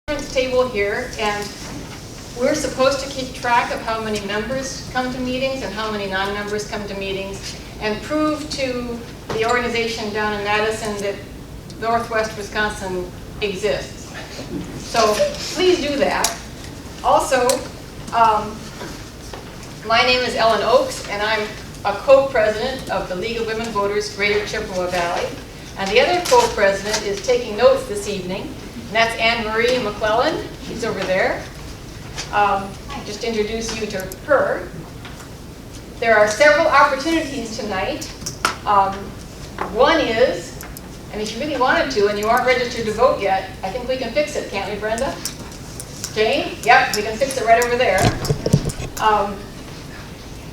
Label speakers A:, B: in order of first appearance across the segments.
A: Table here, and we're supposed to keep track of how many members come to meetings and how many non-members come to meetings, and prove to the organization down in Madison that Northwest Wisconsin exists. So please do that. Also, my name is Ellen Oakes, and I'm a co-president of the League of Women Voters Greater Chippewa Valley. And the other co-president is taking notes this evening, and that's Anne-Marie McClellan. She's over there. Just introduce you to her. There are several opportunities tonight. One is, and if you really wanted to and you aren't registered to vote yet, I think we can fix it, can't we, Brenda? Jane? Yep, we can fix it right over there.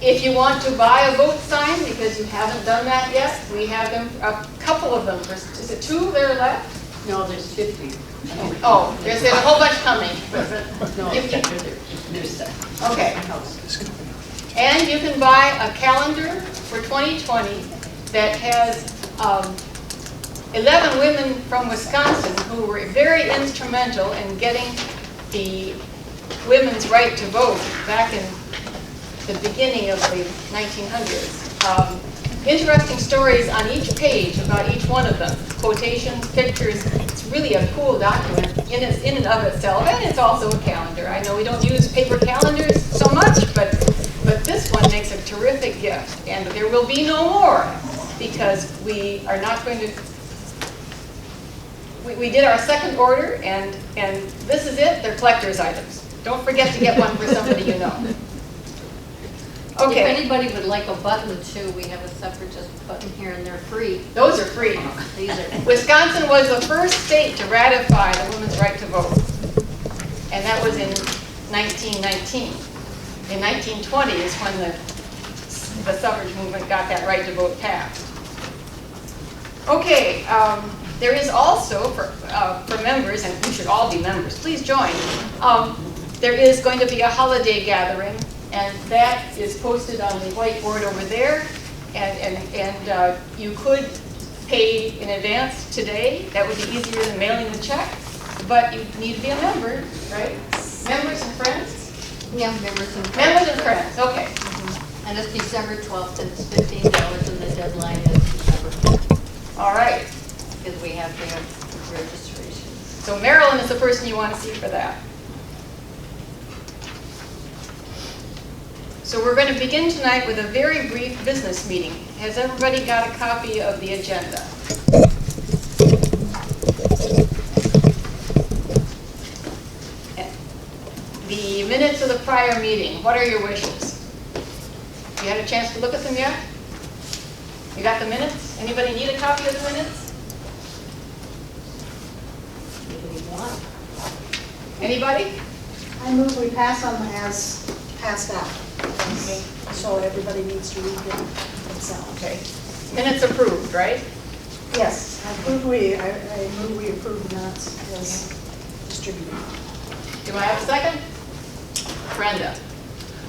A: If you want to buy a vote sign, because you haven't done that yet, we have them, a couple of them. Is it 2 that are left?
B: No, there's 50.
A: Oh, there's a whole bunch coming.
B: No, there's stuff.
A: Okay. And you can buy a calendar for 2020 that has 11 women from Wisconsin who were very instrumental in getting the women's right to vote back in the beginning of the 1900s. Interesting stories on each page about each one of them. Quotations, pictures. It's really a cool document in and of itself, and it's also a calendar. I know we don't use paper calendars so much, but this one makes a terrific gift, and there will be no more because we are not going to. We did our second order, and this is it. They're collector's items. Don't forget to get one for somebody you know. Okay.
B: If anybody would like a button too, we have a suffragist button here, and they're free.
A: Those are free.
B: These are.
A: Wisconsin was the first state to ratify the women's right to vote, and that was in 1919. In 1920 is when the suffrage movement got that right to vote passed. Okay, there is also, for members, and we should all be members, please join, there is going to be a holiday gathering, and that is posted on the whiteboard over there, and you could pay in advance today. That would be easier than mailing the check, but you need to be a member, right? Members and friends?
B: Yeah, members and friends.
A: Members and friends, okay.
B: And it's December 12th, and it's $15, and the deadline is December 5th.
A: All right.
B: Because we have to have registration.
A: So Marilyn is the person you want to see for that. So we're going to begin tonight with a very brief business meeting. Has everybody got a copy of the agenda? The minutes of the prior meeting, what are your wishes? You had a chance to look at them yet? You got the minutes? Anybody need a copy of the minutes? Anybody?
C: I move we pass on them as passed out. So everybody needs to read them themselves.
A: Okay. Minutes approved, right?
C: Yes, I move we approve the minutes as distributed.
A: Do I have a second? Brenda.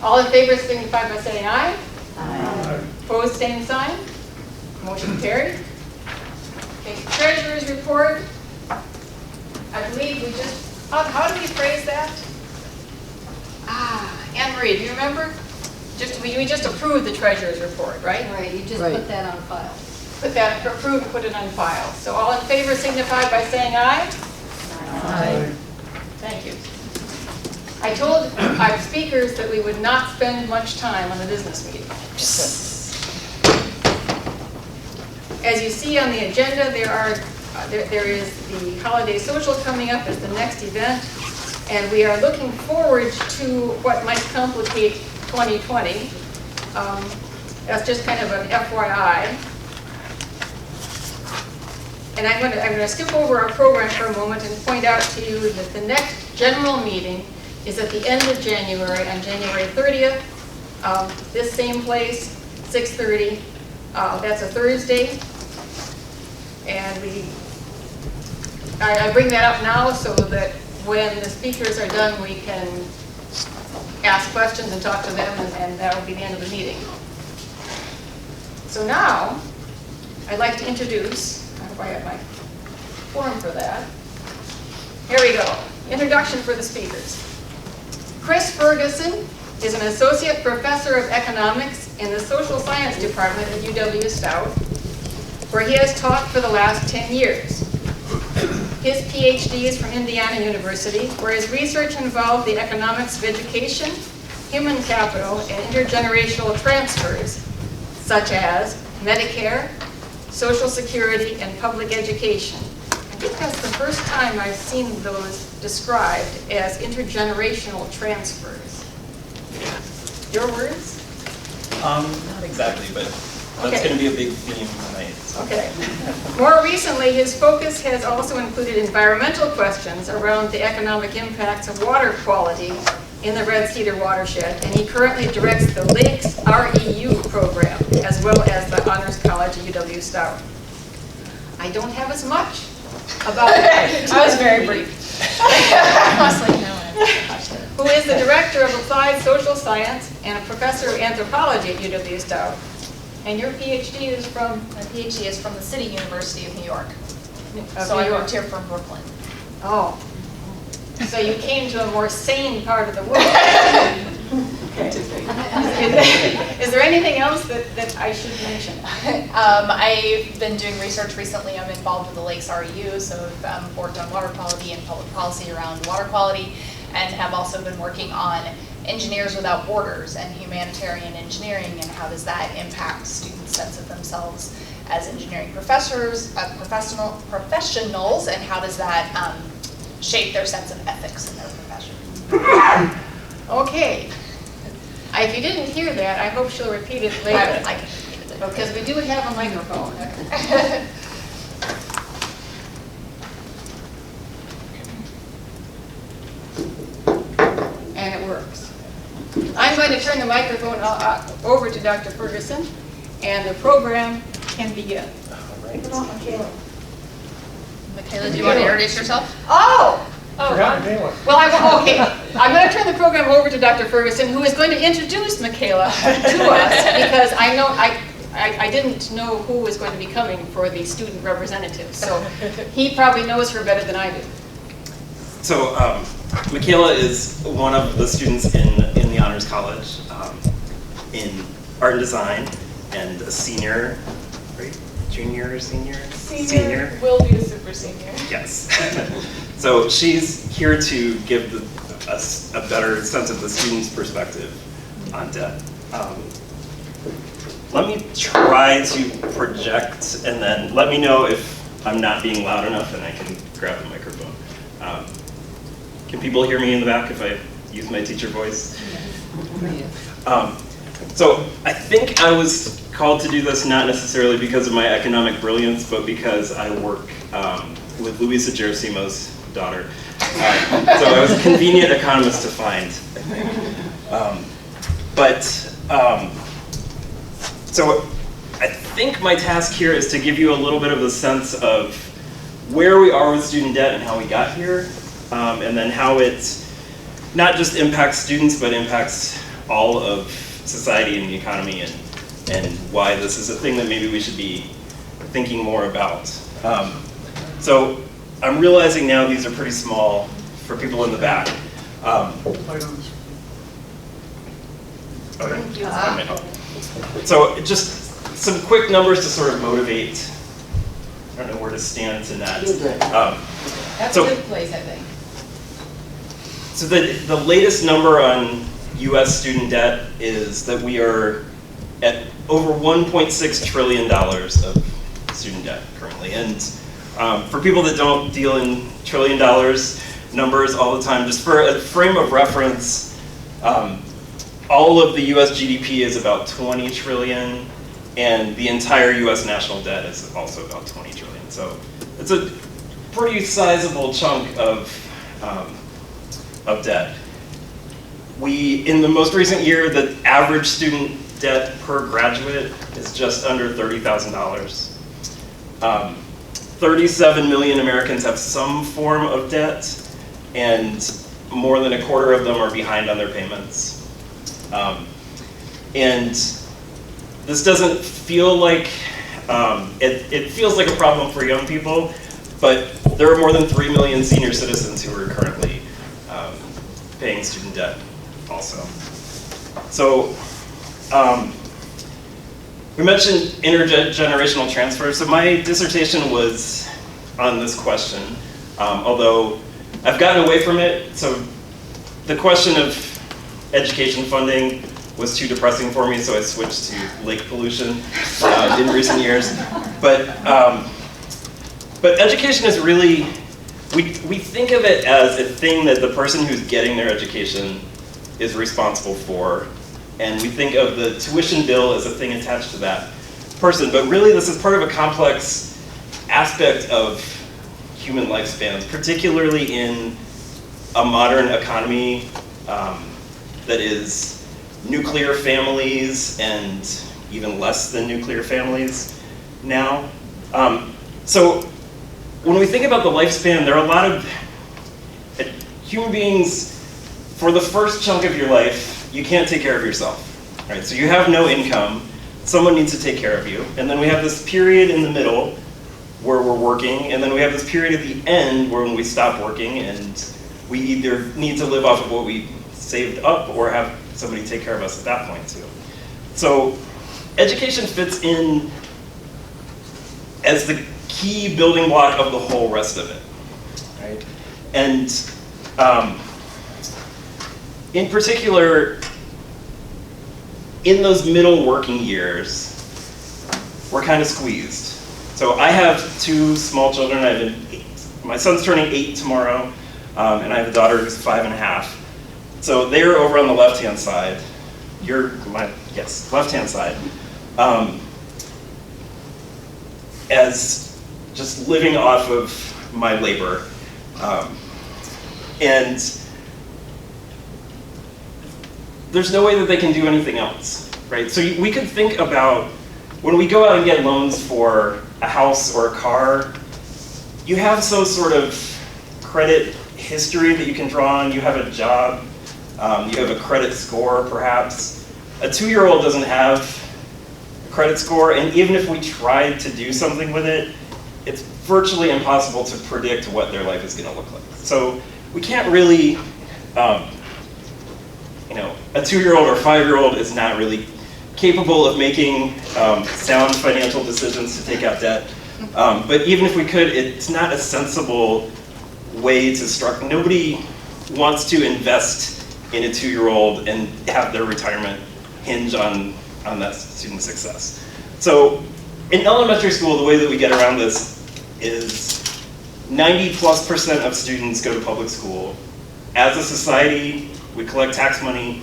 A: All in favor signify by saying aye.
C: Aye.
A: Opposed, same sign. Motion carried. Okay, treasurer's report. I believe we just, how do we phrase that? Anne-Marie, do you remember? We just approved the treasurer's report, right?
B: Right, you just put that on file.
A: Put that, approve and put it on file. So all in favor signify by saying aye.
B: Aye.
A: Thank you. I told our speakers that we would not spend much time on the business meeting. As you see on the agenda, there is the holiday social coming up as the next event, and we are looking forward to what might complicate 2020. That's just kind of an FYI. And I'm going to skip over our program for a moment and point out to you that the next general meeting is at the end of January, on January 30th. This same place, 6:30. That's a Thursday. And I bring that up now so that when the speakers are done, we can ask questions and talk to them, and that will be the end of the meeting. So now, I'd like to introduce, I hope I have my form for that. Here we go. Introduction for the speakers. Chris Ferguson is an associate professor of economics in the social science department at UW Stout, where he has taught for the last 10 years. His PhD is from Indiana University, where his research involved the economics of education, human capital, and intergenerational transfers, such as Medicare, Social Security, and public education. I think that's the first time I've seen those described as intergenerational transfers. Your words?
D: Not exactly, but that's
A: Okay.
D: going to be a big theme tonight. So.
A: Okay. More recently, his focus has also included environmental questions around the economic impacts of water quality in the Red Cedar watershed, and he currently directs the Lakes REU program, as well as the Honors College at UW Stout. I don't have as much about that.
E: I was very brief. I was like, no,
A: Who is the director of applied social science and a professor of anthropology at UW Stout. And your PhD is from?
E: my PhD is from the City University of New York.
A: Of
E: So
A: New
E: I
A: York.
E: moved here from Brooklyn.
A: Oh. So you came to a more sane part of the world. Is there anything else that I should mention?
E: I've been doing research recently. I'm involved with the Lakes REU, so I've worked on water quality and public policy around water quality, and have also been working on Engineers Without Borders and humanitarian engineering, and how does that impact students' sense of themselves as engineering professors, professionals, and how does that shape their sense of ethics in their profession.
A: Okay. If you didn't hear that, I hope she'll repeat it later.
E: I can repeat it.
A: Because we do have a microphone. And it works. I'm going to turn the microphone over to Dr. Ferguson, and the program can begin.
D: All right.
C: What about Michaela?
E: Michaela, do you want to introduce yourself?
A: Oh!
F: Michaela.
A: Well, okay. I'm going to turn the program over to Dr. Ferguson, who is going to introduce Michaela to us, because I know I didn't know who was going to be coming for the student representative, so he probably knows her better than I do.
D: So Michaela is one of the students in the Honors College in art and design, and a senior, right? Junior or senior? Senior.
E: Will be a super senior.
D: Yes. So she's here to give us a better sense of the student's perspective on debt. Let me try to project, and then let me know if I'm not being loud enough and I can grab the microphone. Can people hear me in the back if I use my teacher voice? So I think I was called to do this not necessarily because of my economic brilliance, but because I work with Luisa Gerasimo's daughter. So I was a convenient economist to find, I think. So I think my task here is to give you a little bit of the sense of where we are with student debt and how we got here, and then how it not just impacts students, but impacts all of society and the economy, and why this is a thing that maybe we should be thinking more about. So I'm realizing now these are pretty small for people in the back. So just some quick numbers to sort of motivate. I don't know where to stand to that.
B: That's
D: So-
B: a good place, I think.
D: So the latest number on US student debt is that we are at over $1.6 trillion of student debt currently. And for people that don't deal in $1 trillion numbers all the time, just for a frame of reference, all of the US GDP is about 20 trillion, and the entire US national debt is also about 20 trillion. So it's a pretty sizable chunk of debt. In the most recent year, the average student debt per graduate is just under $30,000. 37 million Americans have some form of debt, and more than a quarter of them are behind on their payments. And this doesn't feel like, it feels like a problem for young people, but there are more than 3 million senior citizens who are currently paying student debt also. So we mentioned intergenerational transfer. So my dissertation was on this question, although I've gotten away from it. So the question of education funding was too depressing for me, so I switched to lake pollution in recent years. But education is really, we think of it as a thing that the person who's getting their education is responsible for, and we think of the tuition bill as a thing attached to that person, but really this is part of a complex aspect of human lifespans, particularly in a modern economy that is nuclear families and even less than nuclear families now. So when we think about the lifespan, there are a lot of human beings, for the first chunk of your life, you can't take care of yourself, right? So you have no income, someone needs to take care of you, and then we have this period in the middle where we're working, and then we have this period at the end where when we stop working and we either need to live off of what we saved up or have somebody take care of us at that point too. So education fits in as the key building block of the whole rest of it, right? And in particular, in those middle working years, we're kind of squeezed. So I have two small children. My son's turning 8 tomorrow, and I have a daughter who's 5.5. So they're over on the left-hand side. Left-hand side. As just living off of my labor. And there's no way that they can do anything else, right? So we could think about, when we go out and get loans for a house or a car, you have some sort of credit history that you can draw on. You have a job, you have a credit score perhaps. A 2-year-old doesn't have a credit score, and even if we tried to do something with it, it's virtually impossible to predict what their life is going to look like. So we can't really, a 2-year-old or 5-year-old is not really capable of making sound financial decisions to take out debt. But even if we could, it's not a sensible way to structure. Nobody wants to invest in a 2-year-old and have their retirement hinge on that student's success. So in elementary school, the way that we get around this is 90+% of students go to public school. As a society, we collect tax money,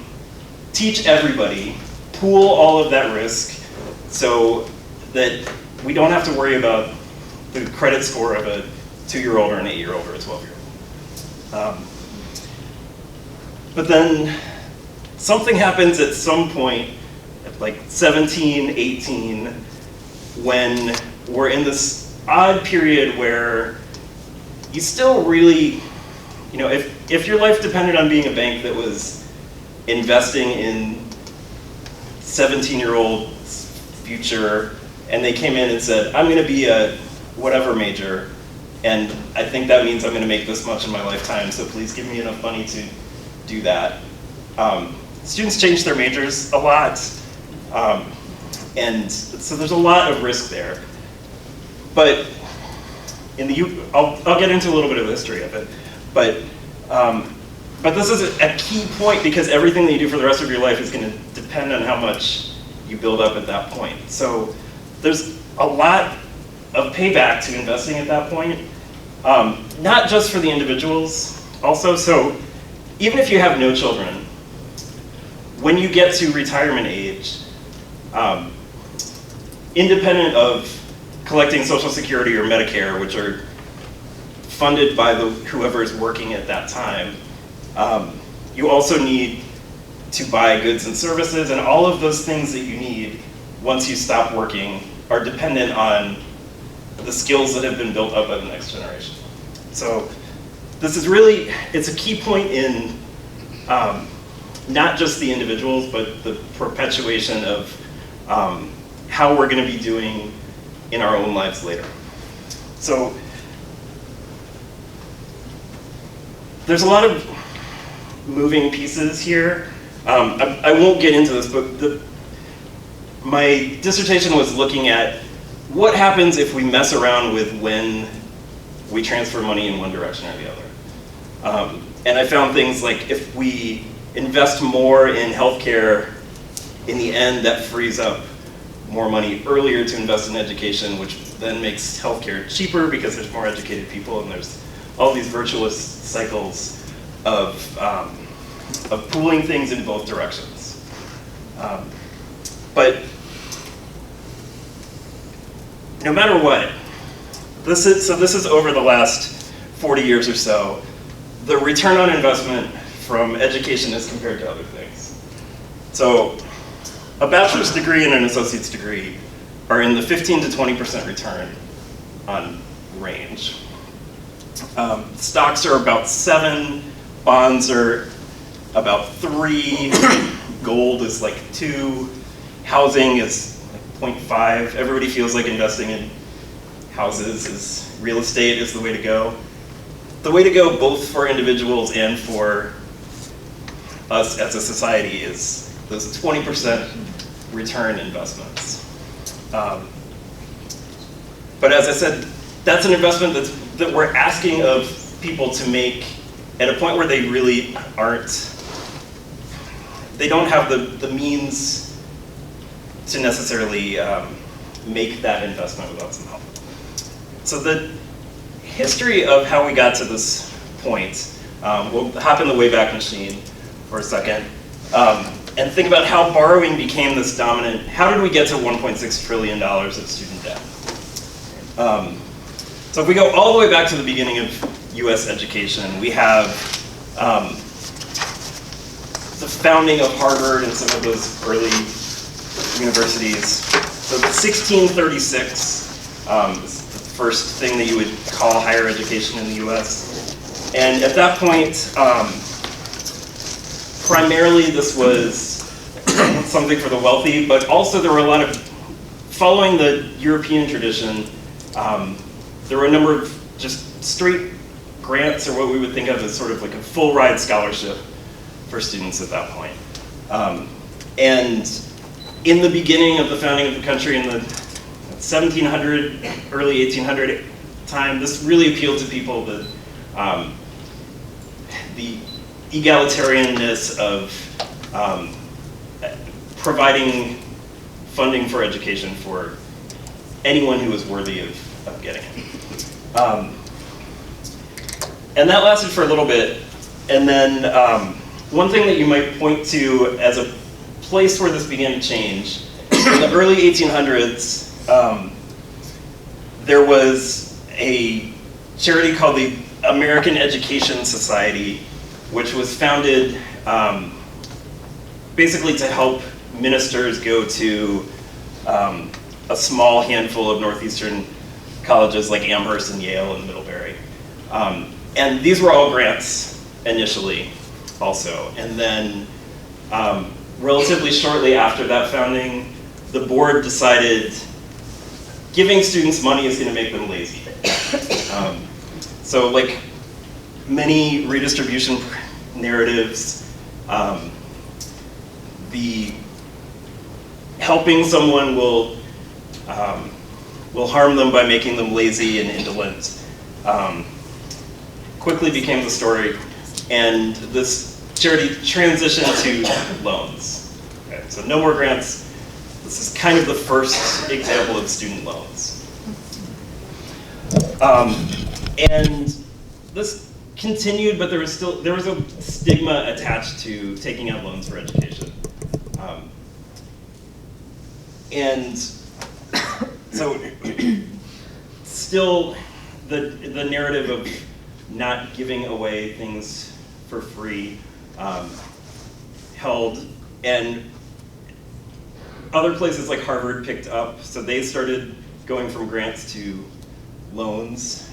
D: teach everybody, pool all of that risk so that we don't have to worry about the credit score of a 2-year-old or an 8-year-old or a 12-year-old. But then something happens at some point, at like 17, 18, when we're in this odd period where you still really, if your life depended on being a bank that was investing in 17-year-old's future, and they came in and said, I'm gonna be a whatever major, and I think that means I'm gonna make this much in my lifetime, so please give me enough money to do that. Students change their majors a lot, and so there's a lot of risk there. But I'll get into a little bit of the history of it, but this is a key point because everything that you do for the rest of your life is going to depend on how much you build up at that point. So there's a lot of payback to investing at that point, not just for the individuals also. So even if you have no children, when you get to retirement age, independent of collecting Social Security or Medicare, which are funded by whoever is working at that time, you also need to buy goods and services, and all of those things that you need once you stop working are dependent on the skills that have been built up by the next generation. So this is really, it's a key point in not just the individuals, but the perpetuation of how we're going to be doing in our own lives later. So there's a lot of moving pieces here. I won't get into this, but my dissertation was looking at what happens if we mess around with when we transfer money in one direction or the other. And I found things like if we invest more in healthcare, in the end that frees up more money earlier to invest in education, which then makes healthcare cheaper because there's more educated people, and there's all these virtuous cycles of pooling things in both directions. But no matter what, this is over the last 40 years or so, the return on investment from education as compared to other things. So a bachelor's degree and an associate's degree are in the 15 to 20% return on range. Stocks are about 7, bonds are about 3, gold is like 2, housing is like 0.5. Everybody feels like investing in houses is real estate is the way to go. The way to go both for individuals and for us as a society is those 20% return investments. But as I said, that's an investment that we're asking of people to make at a point where they really aren't, they don't have the means to necessarily make that investment without some help. So the history of how we got to this point, we'll hop in the Wayback Machine for a second, and think about how borrowing became this dominant. How did we get to $1.6 trillion of student debt? So if we go all the way back to the beginning of US education, we have the founding of Harvard and some of those early universities. So 1636 is the first thing that you would call higher education in the US. And at that point, primarily this was something for the wealthy, but also there were a lot of, following the European tradition, there were a number of just straight grants, or what we would think of as sort of like a full ride scholarship for students at that point. And in the beginning of the founding of the country in the 1700, early 1800 time, this really appealed to people, the egalitarianness of providing funding for education for anyone who was worthy of getting it. And that lasted for a little bit. And then one thing that you might point to as a place where this began to change, in the early 1800s, there was a charity called the American Education Society, which was founded basically to help ministers go to a small handful of Northeastern colleges like Amherst and Yale and Middlebury. And these were all grants initially also. And then relatively shortly after that founding, the board decided giving students money is going to make them lazy. So like many redistribution narratives, the helping someone will harm them by making them lazy and indolent quickly became the story, and this charity transitioned to loans. Okay, so no more grants. This is kind of the first example of student loans. And this continued, but there was a stigma attached to taking out loans for education. And so still the narrative of not giving away things for free held, and other places like Harvard picked up, so they started going from grants to loans.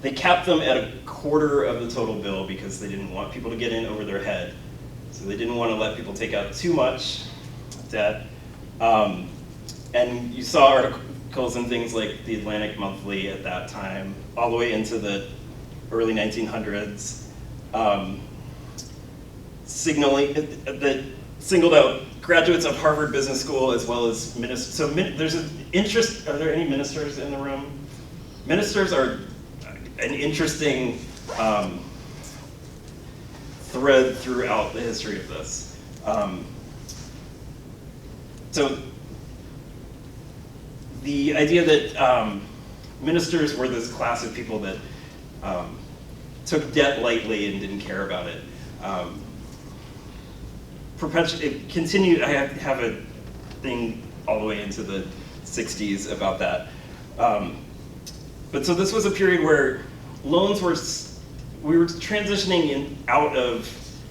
D: They capped them at a quarter of the total bill because they didn't want people to get in over their head. So they didn't want to let people take out too much debt. And you saw articles in things like the Atlantic Monthly at that time, all the way into the early 1900s, that singled out graduates of Harvard Business School as well as ministers. So there's an interest. Are there any ministers in the room? Ministers are an interesting thread throughout the history of this. So the idea that ministers were this class of people that took debt lightly and didn't care about it. It continued. I have a thing all the way into the 60s about that. But so this was a period where loans we were transitioning out of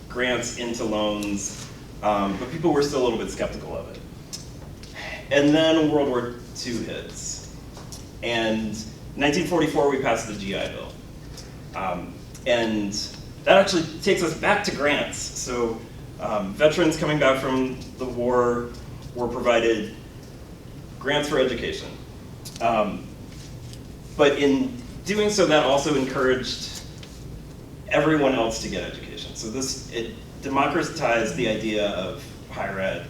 D: grants into loans, but people were still a little bit skeptical of it. And then World War II hits. And in 1944, we passed the GI Bill. And that actually takes us back to grants. So veterans coming back from the war were provided grants for education. But in doing so, that also encouraged everyone else to get education. So it democratized the idea of higher ed,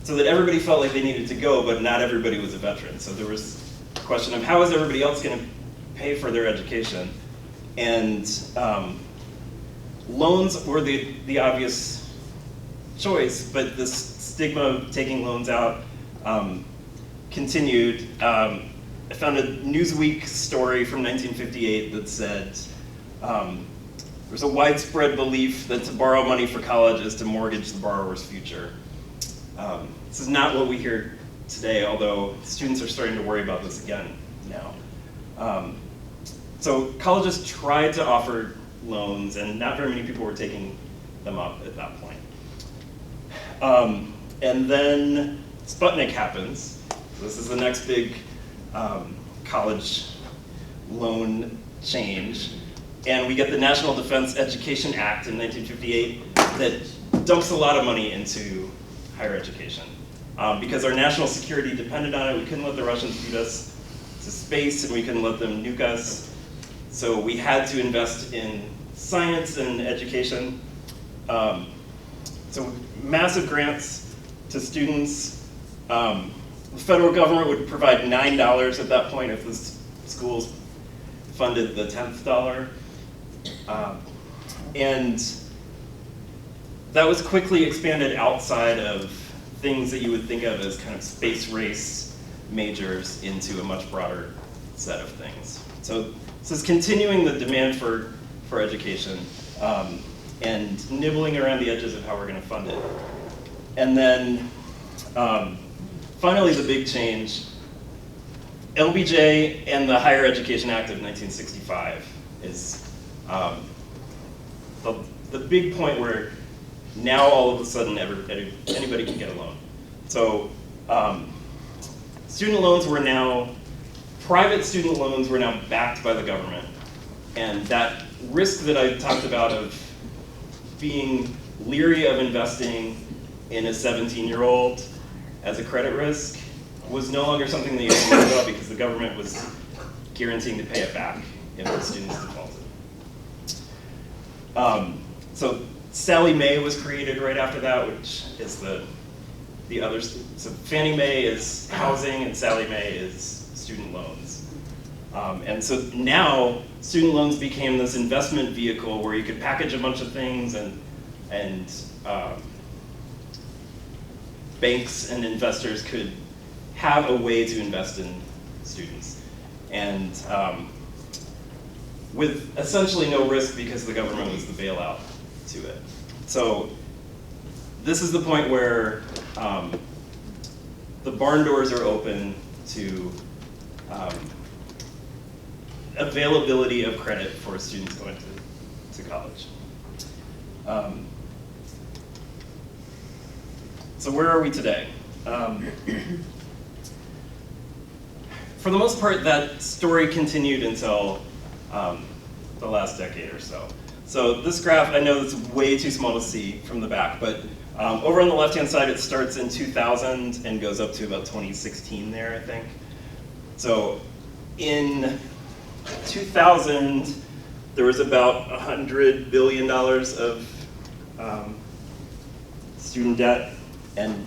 D: so that everybody felt like they needed to go, but not everybody was a veteran. So there was a question of how is everybody else going to pay for their education? And loans were the obvious choice, but this stigma of taking loans out continued. I found a Newsweek story from 1958 that said there's a widespread belief that to borrow money for college is to mortgage the borrower's future. This is not what we hear today, although students are starting to worry about this again now. So colleges tried to offer loans, and not very many people were taking them up at that point. And then Sputnik happens. This is the next big college loan change. And we get the National Defense Education Act in 1958 that dumps a lot of money into higher education. Because our national security depended on it, we couldn't let the Russians beat us to space, and we couldn't let them nuke us. So we had to invest in science and education. So massive grants to students. The federal government would provide $9 at that point if the schools funded the 10th dollar. And that was quickly expanded outside of things that you would think of as kind of space race majors into a much broader set of things. So this is continuing the demand for education and nibbling around the edges of how we're going to fund it. And then finally the big change, LBJ and the Higher Education Act of 1965 is the big point where now all of a sudden anybody can get a loan. So student loans were now, private student loans were now backed by the government. And that risk that I talked about of being leery of investing in a 17-year-old as a credit risk was no longer something that you had to worry about because the government was guaranteeing to pay it back if the students defaulted. So Sallie Mae was created right after that, which is the other. So Fannie Mae is housing and Sallie Mae is student loans. And so now student loans became this investment vehicle where you could package a bunch of things and banks and investors could have a way to invest in students. And with essentially no risk because the government was the bailout to it. So this is the point where the barn doors are open to availability of credit for students going to college. So where are we today? For the most part, that story continued until the last decade or so. So this graph, I know it's way too small to see from the back, but over on the left-hand side, it starts in 2000 and goes up to about 2016 there, I think. So in 2000, there was about $100 billion of student debt, and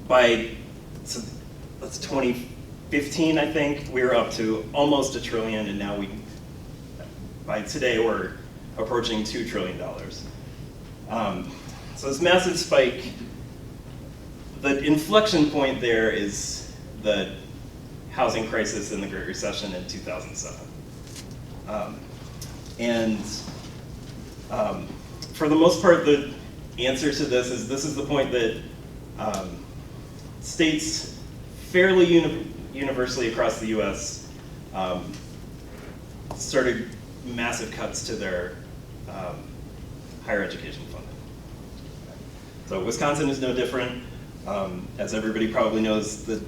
D: by, so that's 2015, I think, we were up to almost $1 trillion, and now by today, we're approaching $2 trillion. So this massive spike, the inflection point there is the housing crisis and the Great Recession in 2007. For the most part, the answer to this is the point that states fairly universally across the US started massive cuts to their higher education funding. So Wisconsin is no different. As everybody probably knows, the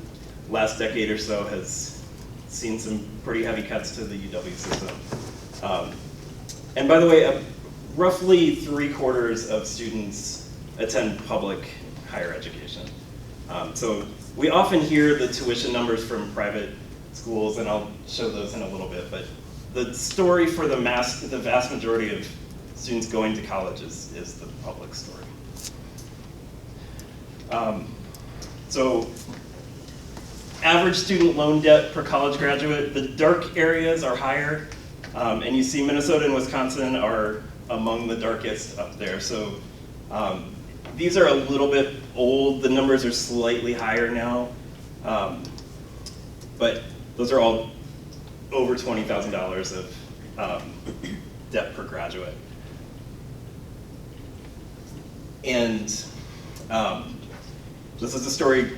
D: last decade or so has seen some pretty heavy cuts to the UW system. And by the way, roughly 3/4 of students attend public higher education. So we often hear the tuition numbers from private schools, and I'll show those in a little bit, but the story for the vast majority of students going to college is the public story. So average student loan debt per college graduate, the dark areas are higher, and you see Minnesota and Wisconsin are among the darkest up there. So these are a little bit old. The numbers are slightly higher now, but those are all over $20,000 of debt per graduate. And this is a story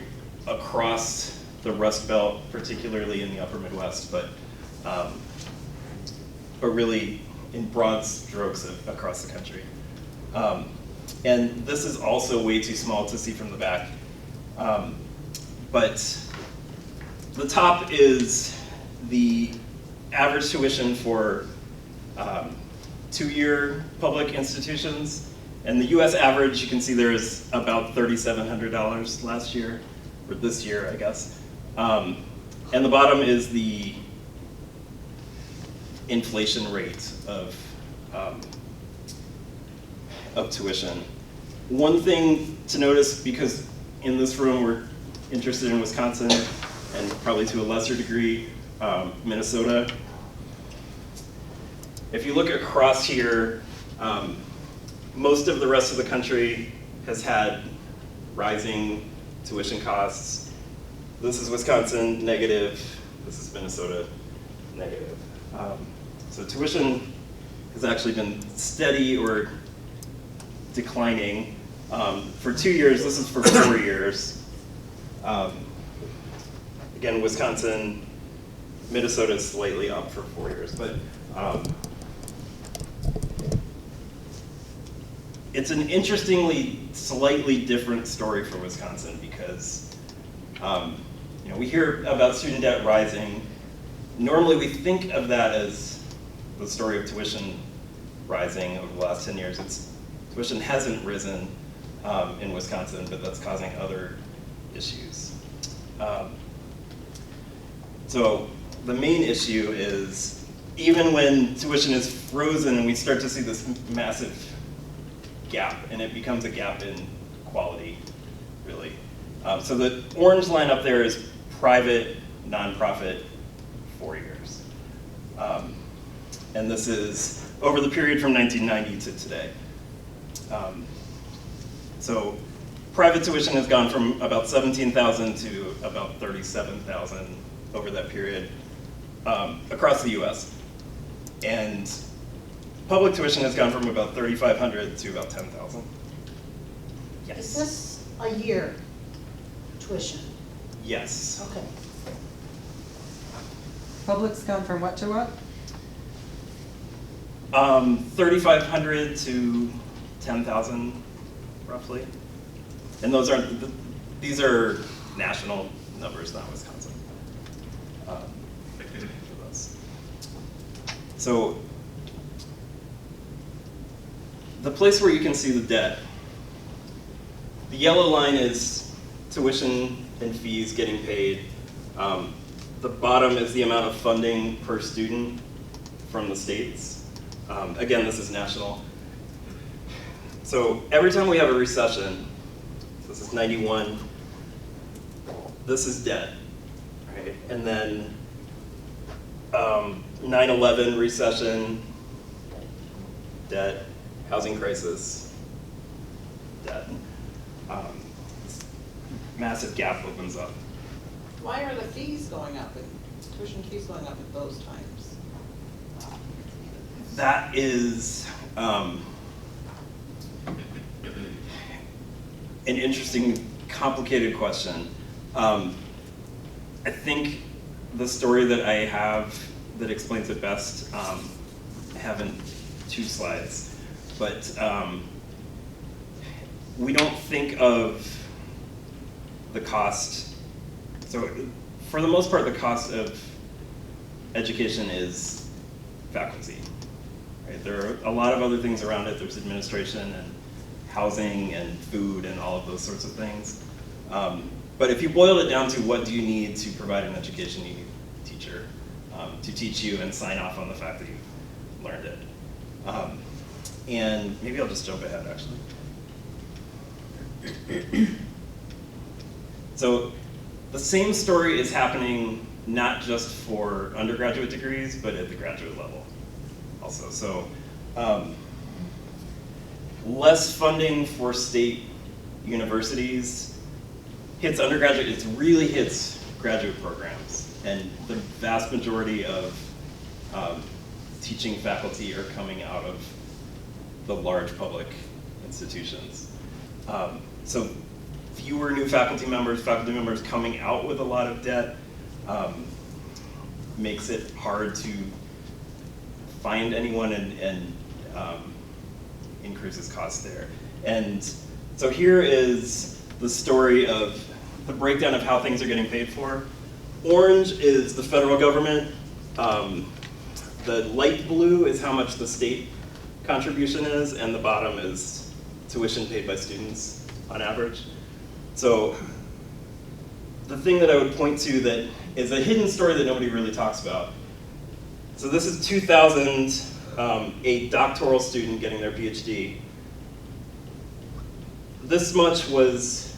D: across the Rust Belt, particularly in the upper Midwest, but really in broad strokes across the country. And this is also way too small to see from the back. But the top is the average tuition for 2-year public institutions. And the US average, you can see there is about $3,700 last year, or this year, I guess. And the bottom is the inflation rate of tuition. One thing to notice, because in this room we're interested in Wisconsin, and probably to a lesser degree, Minnesota. If you look across here, most of the rest of the country has had rising tuition costs. This is Wisconsin, negative. This is Minnesota, negative. So tuition has actually been steady or declining. For 2 years, this is for 4 years. Again, Wisconsin, Minnesota is slightly up for 4 years, but it's an interestingly slightly different story for Wisconsin because we hear about student debt rising. Normally we think of that as the story of tuition rising over the last 10 years. Tuition hasn't risen in Wisconsin, but that's causing other issues. So the main issue is even when tuition is frozen and we start to see this massive gap, and it becomes a gap in quality, really. So the orange line up there is private, nonprofit, 4 years. And this is over the period from 1990 to today. So private tuition has gone from about $17,000 to about $37,000 over that period across the US. And public tuition has gone from about $3,500 to about $10,000. Yes.
C: Is this a year tuition?
D: Yes.
C: Okay.
F: Public's gone from what to what?
D: 3,500 to 10,000, roughly. And these are national numbers, not Wisconsin. So the place where you can see the debt, the yellow line is tuition and fees getting paid. The bottom is the amount of funding per student from the states. Again, this is national. So every time we have a recession, this is 91, this is debt, right? And then 9/11 recession, debt, housing crisis, debt. Massive gap opens up.
G: Why are the fees going up and tuition fees going up at those times?
D: That is an interesting, complicated question. I think the story that I have that explains it best, I have in 2 slides, but we don't think of the cost. So for the most part, the cost of education is faculty. Right? There are a lot of other things around it. There's administration and housing and food and all of those sorts of things. But if you boil it down to what do you need to provide an education, you need a teacher to teach you and sign off on the fact that you've learned it. And maybe I'll just jump ahead, actually. So the same story is happening not just for undergraduate degrees, but at the graduate level also. So less funding for state universities hits undergraduate, it really hits graduate programs. And the vast majority of teaching faculty are coming out of the large public institutions. So fewer new faculty members coming out with a lot of debt makes it hard to find anyone and increases costs there. And so here is the story of the breakdown of how things are getting paid for. Orange is the federal government. The light blue is how much the state contribution is, and the bottom is tuition paid by students on average. So the thing that I would point to that is a hidden story that nobody really talks about. So this is 2000, a doctoral student getting their PhD. This much was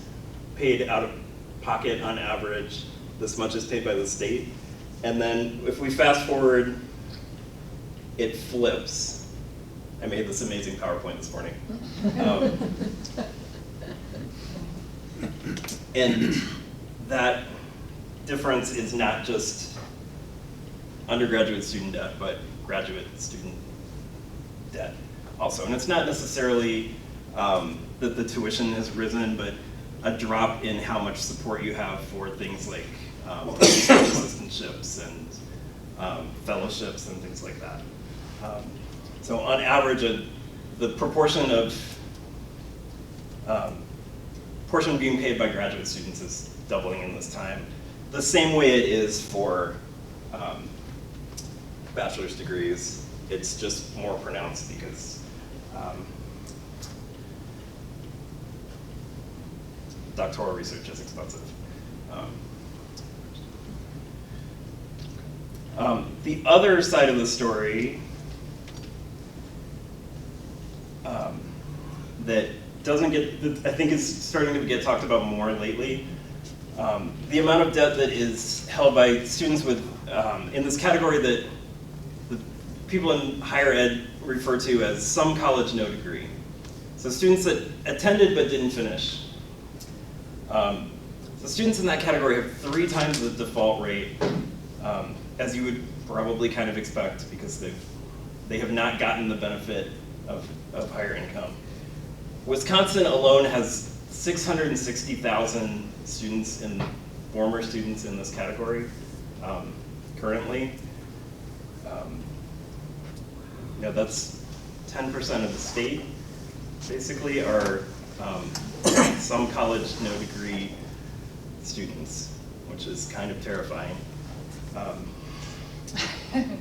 D: paid out of pocket on average. This much is paid by the state. And then if we fast forward, it flips. I made this amazing PowerPoint this morning. And that difference is not just undergraduate student debt, but graduate student debt also. And it's not necessarily that the tuition has risen, but a drop in how much support you have for things like assistantships and fellowships and things like that. So on average, the proportion of portion being paid by graduate students is doubling in this time. The same way it is for bachelor's degrees. It's just more pronounced because doctoral research is expensive. The other side of the story that doesn't get, I think is starting to get talked about more lately, the amount of debt that is held by students with, in this category that the people in higher ed refer to as some college no degree. So students that attended but didn't finish. So students in that category have 3 times the default rate, as you would probably kind of expect, because they have not gotten the benefit of higher income. Wisconsin alone has 660,000 students former students in this category currently. That's 10% of the state, basically, are some college no degree students, which is kind of terrifying.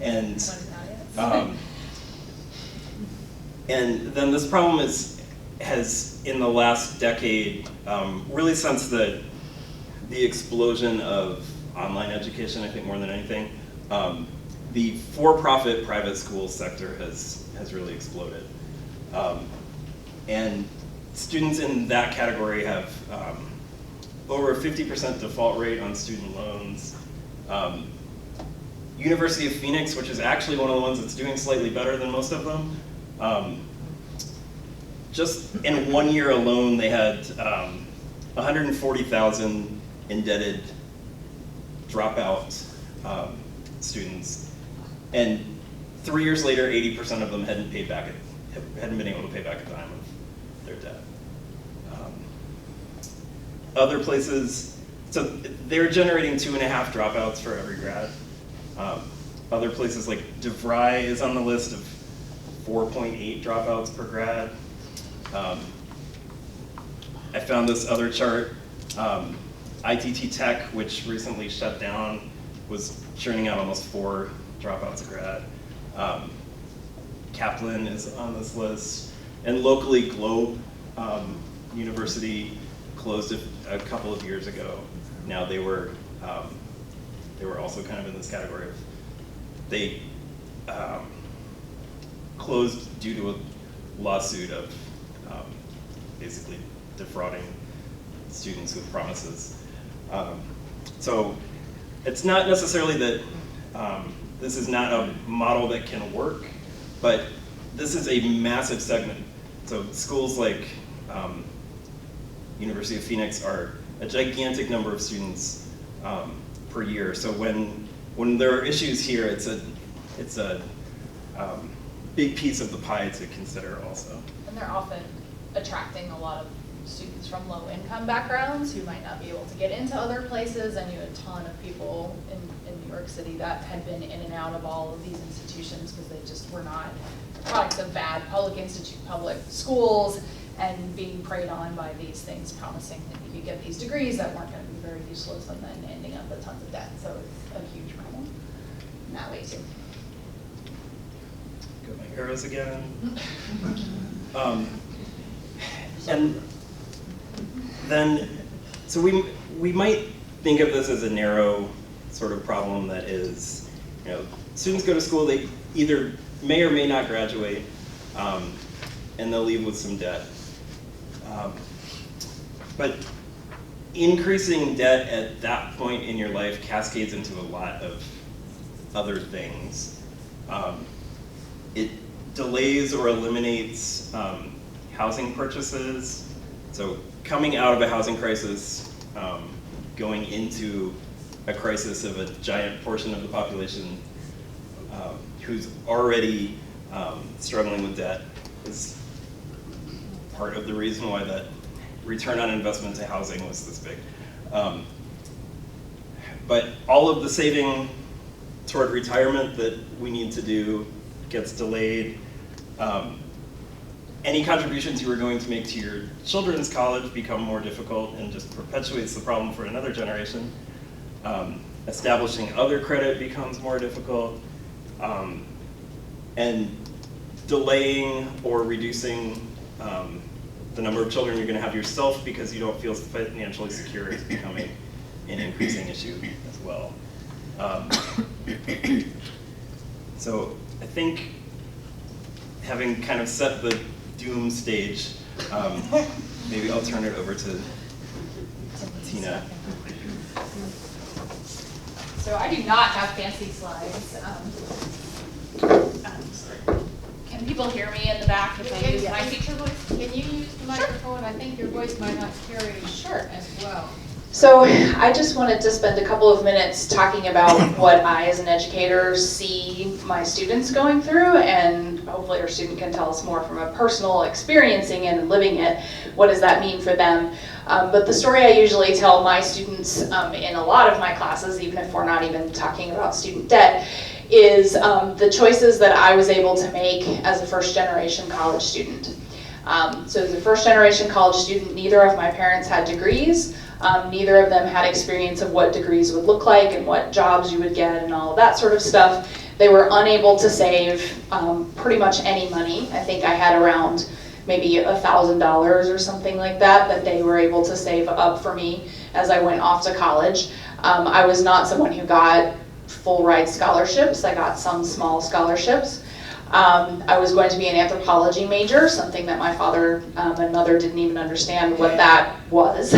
D: And then this problem has in the last decade, really since the explosion of online education, I think more than anything, the for-profit private school sector has really exploded. And students in that category have over a 50% default rate on student loans. University of Phoenix, which is actually one of the ones that's doing slightly better than most of them, just in 1 year alone, they had 140,000 indebted dropout students, and 3 years later, 80% of them hadn't been able to pay back a dime of their debt. Other places, so they're generating 2.5 dropouts for every grad. Other places like DeVry is on the list of 4.8 dropouts per grad. I found this other chart. ITT Tech, which recently shut down, was churning out almost 4 dropouts a grad. Kaplan is on this list. And locally, Globe University closed a couple of years ago. Now they were also kind of in this category of, they closed due to a lawsuit of basically defrauding students with promises. So it's not necessarily that this is not a model that can work, but this is a massive segment. So schools like University of Phoenix are a gigantic number of students per year. So when there are issues here, it's a big piece of the pie to consider also.
E: And they're often attracting a lot of students from low-income backgrounds who might not be able to get into other places, and you had a ton of people in New York City that had been in and out of all of these institutions because they just were not products of bad public schools, and being preyed on by these things promising that you could get these degrees that weren't going to be very useless, and then ending up with tons of debt. So it's a huge problem in that way too.
D: Got my arrows again. And then, so we might think of this as a narrow sort of problem that is, students go to school, they either may or may not graduate, and they'll leave with some debt. But increasing debt at that point in your life cascades into a lot of other things. It delays or eliminates housing purchases. So coming out of a housing crisis, going into a crisis of a giant portion of the population who's already struggling with debt is part of the reason why that return on investment to housing was this big. But all of the saving toward retirement that we need to do gets delayed. Any contributions you were going to make to your children's college become more difficult and just perpetuates the problem for another generation. Establishing other credit becomes more difficult. And delaying or reducing the number of children you're going to have yourself because you don't feel financially secure is becoming an increasing issue as well. So I think having kind of set the doom stage, maybe I'll turn it over to Tina.
E: So I do not have fancy slides. Can people hear me in the back if I use my teacher voice?
A: Can you use the microphone? I think your voice might not carry as well.
H: So I just wanted to spend a couple of minutes talking about what I as an educator see my students going through, and hopefully our student can tell us more from a personal experiencing and living it. What does that mean for them? But the story I usually tell my students in a lot of my classes, even if we're not even talking about student debt, is the choices that I was able to make as a first-generation college student. So as a first-generation college student, neither of my parents had degrees. Neither of them had experience of what degrees would look like and what jobs you would get and all of that sort of stuff. They were unable to save pretty much any money. I think I had around maybe $1,000 or something like that they were able to save up for me as I went off to college. I was not someone who got full ride scholarships. I got some small scholarships. I was going to be an anthropology major, something that my father and mother didn't even understand what that was,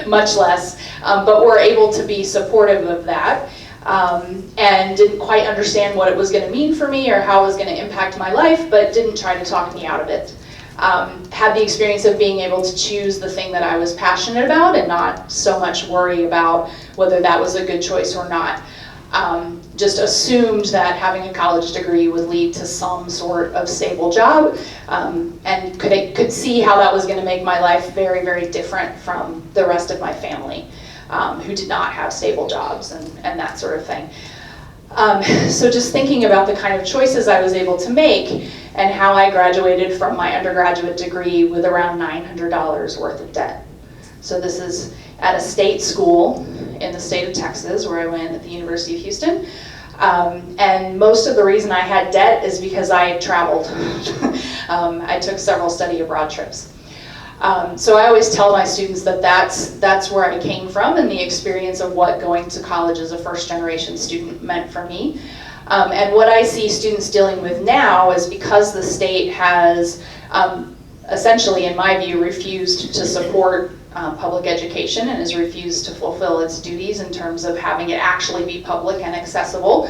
H: much less, but were able to be supportive of that, and didn't quite understand what it was going to mean for me or how it was going to impact my life, but didn't try to talk me out of it. Had the experience of being able to choose the thing that I was passionate about and not so much worry about whether that was a good choice or not. Just assumed that having a college degree would lead to some sort of stable job, and could see how that was going to make my life very, very different from the rest of my family, who did not have stable jobs and that sort of thing. So just thinking about the kind of choices I was able to make and how I graduated from my undergraduate degree with around $900 worth of debt. So this is at a state school in the state of Texas, where I went at the University of Houston. And most of the reason I had debt is because I traveled. I took several study abroad trips. So I always tell my students that that's where I came from, and the experience of what going to college as a first-generation student meant for me. And what I see students dealing with now is because the state has essentially, in my view, refused to support public education and has refused to fulfill its duties in terms of having it actually be public and accessible.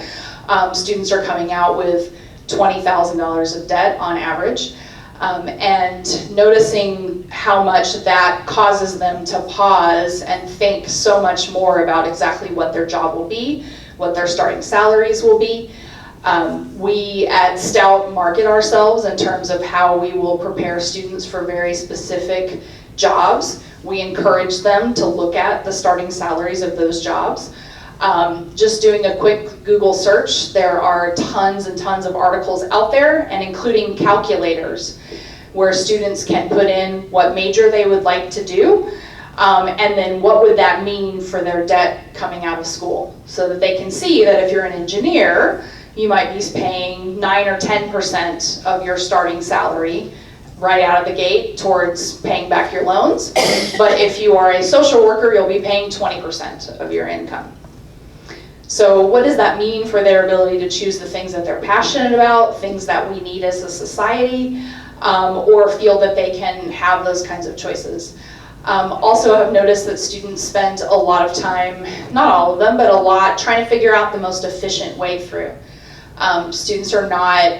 H: Students are coming out with $20,000 of debt on average, and noticing how much that causes them to pause and think so much more about exactly what their job will be, what their starting salaries will be. We at Stout market ourselves in terms of how we will prepare students for very specific jobs. We encourage them to look at the starting salaries of those jobs. Just doing a quick Google search, there are tons and tons of articles out there, and including calculators, where students can put in what major they would like to do, and then what would that mean for their debt coming out of school, so that they can see that if you're an engineer, you might be paying 9 or 10% of your starting salary right out of the gate towards paying back your loans. But if you are a social worker, you'll be paying 20% of your income. So what does that mean for their ability to choose the things that they're passionate about, things that we need as a society, or feel that they can have those kinds of choices? Also, I've noticed that students spend a lot of time, not all of them, but a lot, trying to figure out the most efficient way through. Students are not,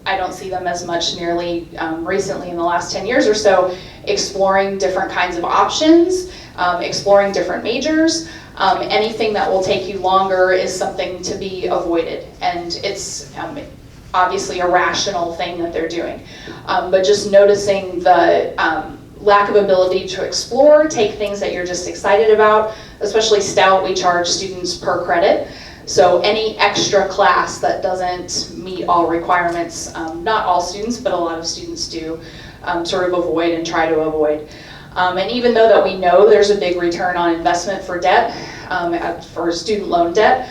H: I don't see them as much nearly recently in the last 10 years or so, exploring different kinds of options, exploring different majors. Anything that will take you longer is something to be avoided, and it's obviously a rational thing that they're doing. But just noticing the lack of ability to explore, take things that you're just excited about. Especially Stout, we charge students per credit. So any extra class that doesn't meet all requirements, not all students, but a lot of students do sort of avoid and try to avoid. And even though that we know there's a big return on investment for debt, for student loan debt,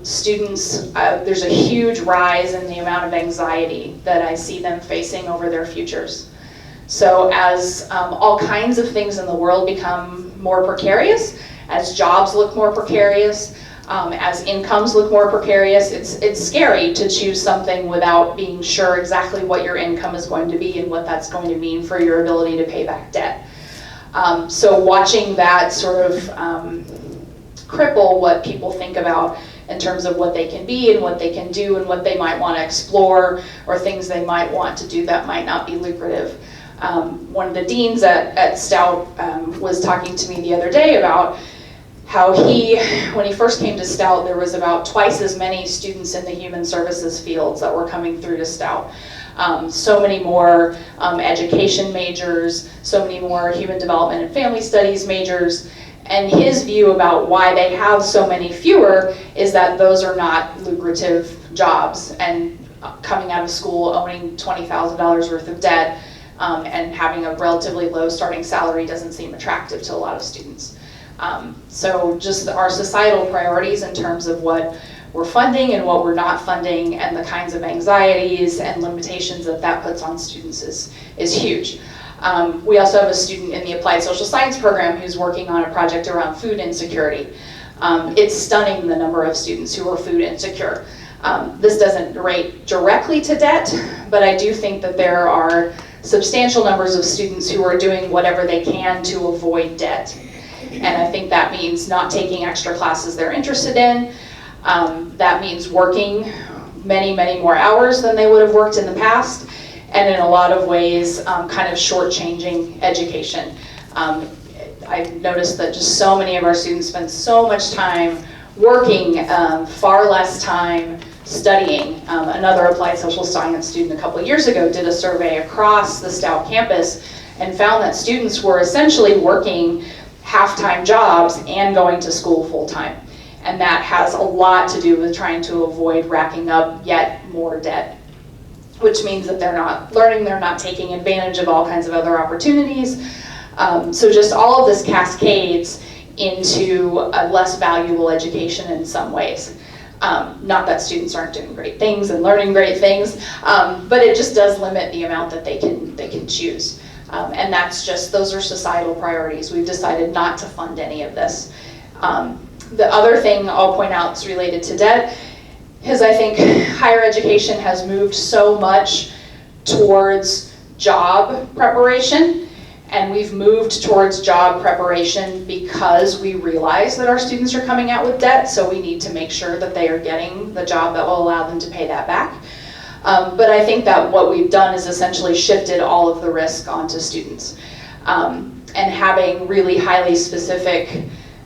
H: students, there's a huge rise in the amount of anxiety that I see them facing over their futures. So as all kinds of things in the world become more precarious, as jobs look more precarious, as incomes look more precarious, it's scary to choose something without being sure exactly what your income is going to be and what that's going to mean for your ability to pay back debt. So watching that sort of cripple what people think about in terms of what they can be and what they can do and what they might want to explore, or things they might want to do that might not be lucrative. One of the deans at Stout was talking to me the other day about how when he first came to Stout, there was about twice as many students in the human services fields that were coming through to Stout. So many more education majors, so many more human development and family studies majors. And his view about why they have so many fewer is that those are not lucrative jobs, and coming out of school owning $20,000 worth of debt and having a relatively low starting salary doesn't seem attractive to a lot of students. So just our societal priorities in terms of what we're funding and what we're not funding, and the kinds of anxieties and limitations that puts on students is huge. We also have a student in the Applied Social Science program who's working on a project around food insecurity. It's stunning the number of students who are food insecure. This doesn't relate directly to debt, but I do think that there are substantial numbers of students who are doing whatever they can to avoid debt. And I think that means not taking extra classes they're interested in. That means working many, many more hours than they would have worked in the past. And in a lot of ways, kind of shortchanging education. I've noticed that just so many of our students spend so much time working, far less time studying. Another applied social science student a couple of years ago did a survey across the Stout campus and found that students were essentially working half-time jobs and going to school full-time. And that has a lot to do with trying to avoid racking up yet more debt, which means that they're not learning, they're not taking advantage of all kinds of other opportunities. So just all of this cascades into a less valuable education in some ways. Not that students aren't doing great things and learning great things, but it just does limit the amount that they can choose. And that's just, those are societal priorities. We've decided not to fund any of this. The other thing I'll point out is related to debt is I think higher education has moved so much towards job preparation, and we've moved towards job preparation because we realize that our students are coming out with debt, so we need to make sure that they are getting the job that will allow them to pay that back. But I think that what we've done is essentially shifted all of the risk onto students. And having really highly specific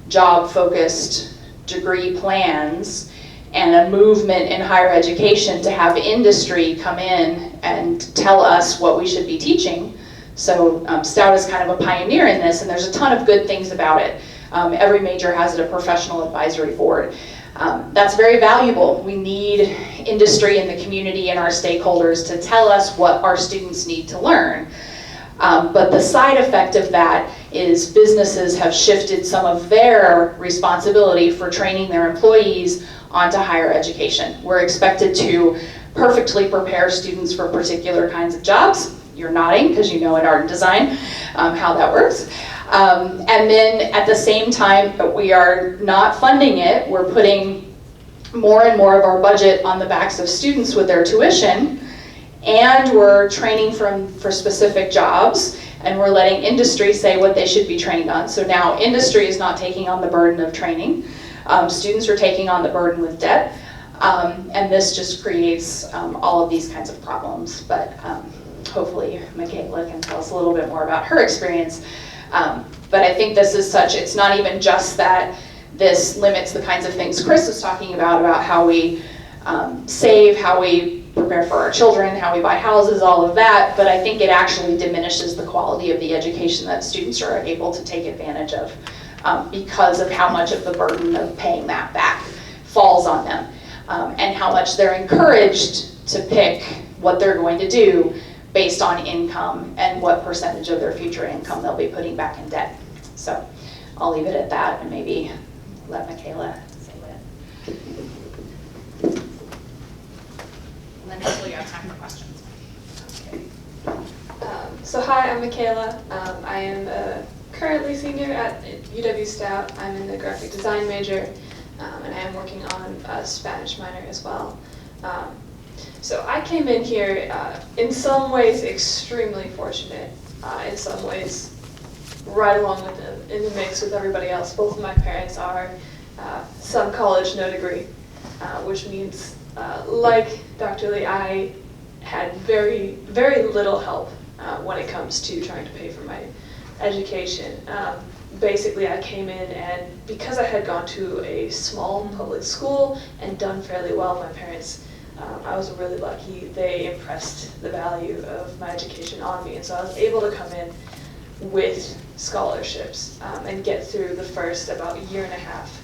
H: job-focused degree plans and a movement in higher education to have industry come in and tell us what we should be teaching. So Stout is kind of a pioneer in this, and there's a ton of good things about it. Every major has a professional advisory board. That's very valuable. We need industry and the community and our stakeholders to tell us what our students need to learn. But the side effect of that is businesses have shifted some of their responsibility for training their employees onto higher education. We're expected to perfectly prepare students for particular kinds of jobs. You're nodding because you know in art and design how that works. And then at the same time, we are not funding it. We're putting more and more of our budget on the backs of students with their tuition, and we're training for specific jobs, and we're letting industry say what they should be trained on. So now industry is not taking on the burden of training. Students are taking on the burden with debt, and this just creates all of these kinds of problems. But hopefully Michaela can tell us a little bit more about her experience. But I think this is such, it's not even just that this limits the kinds of things Chris was talking about how we save, how we prepare for our children, how we buy houses, all of that, but I think it actually diminishes the quality of the education that students are able to take advantage of because of how much of the burden of paying that back falls on them, and how much they're encouraged to pick what they're going to do based on income and what percentage of their future income they'll be putting back in debt. So I'll leave it at that and maybe let Michaela say that.
E: And then hopefully you have time for questions.
H: Okay.
I: So hi, I'm Michaela. I am currently senior at UW Stout. I'm in the graphic design major, and I am working on a Spanish minor as well. So I came in here in some ways extremely fortunate, in some ways right along with in the mix with everybody else. Both of my parents are some college, no degree, which means like Dr. Lee, I had very, very little help when it comes to trying to pay for my education. Basically, I came in, and because I had gone to a small public school and done fairly well, my parents, I was really lucky. They impressed the value of my education on me, and so I was able to come in with scholarships and get through the first about a year and a half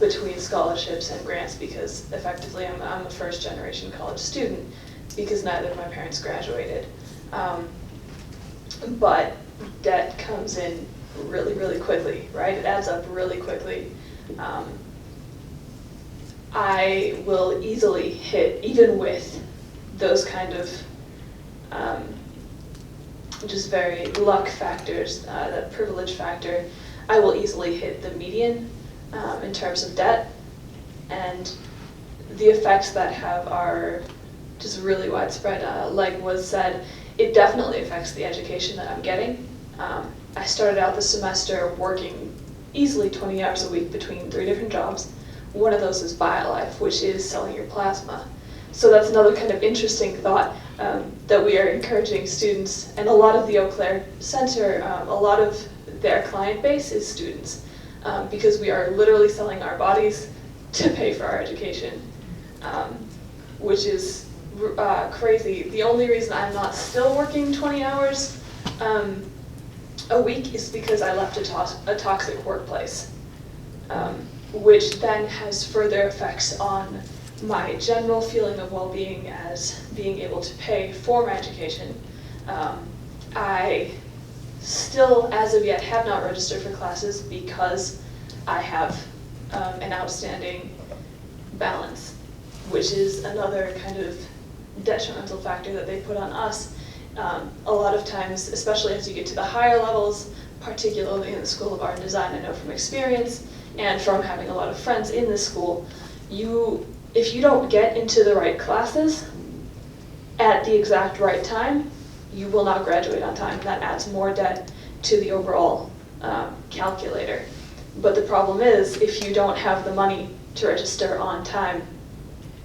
I: between scholarships and grants, because effectively I'm a first generation college student because neither of my parents graduated. But debt comes in really, really quickly, right? It adds up really quickly. I will easily hit, even with those kind of just very luck factors, that privilege factor, I will easily hit the median in terms of debt, and the effects that have are just really widespread. Like was said, it definitely affects the education that I'm getting. I started out the semester working easily 20 hours a week between 3 different jobs. One of those is BioLife, which is selling your plasma. So that's another kind of interesting thought that we are encouraging students, and a lot of the Eau Claire Center, a lot of their client base is students, because we are literally selling our bodies to pay for our education, which is crazy. The only reason I'm not still working 20 hours a week is because I left a toxic workplace, which then has further effects on my general feeling of well-being as being able to pay for my education. I still, as of yet, have not registered for classes because I have an outstanding balance, which is another kind of detrimental factor that they put on us. A lot of times, especially as you get to the higher levels, particularly in the School of Art and Design, I know from experience and from having a lot of friends in this school, if you don't get into the right classes at the exact right time, you will not graduate on time. That adds more debt to the overall calculator. But the problem is, if you don't have the money to register on time,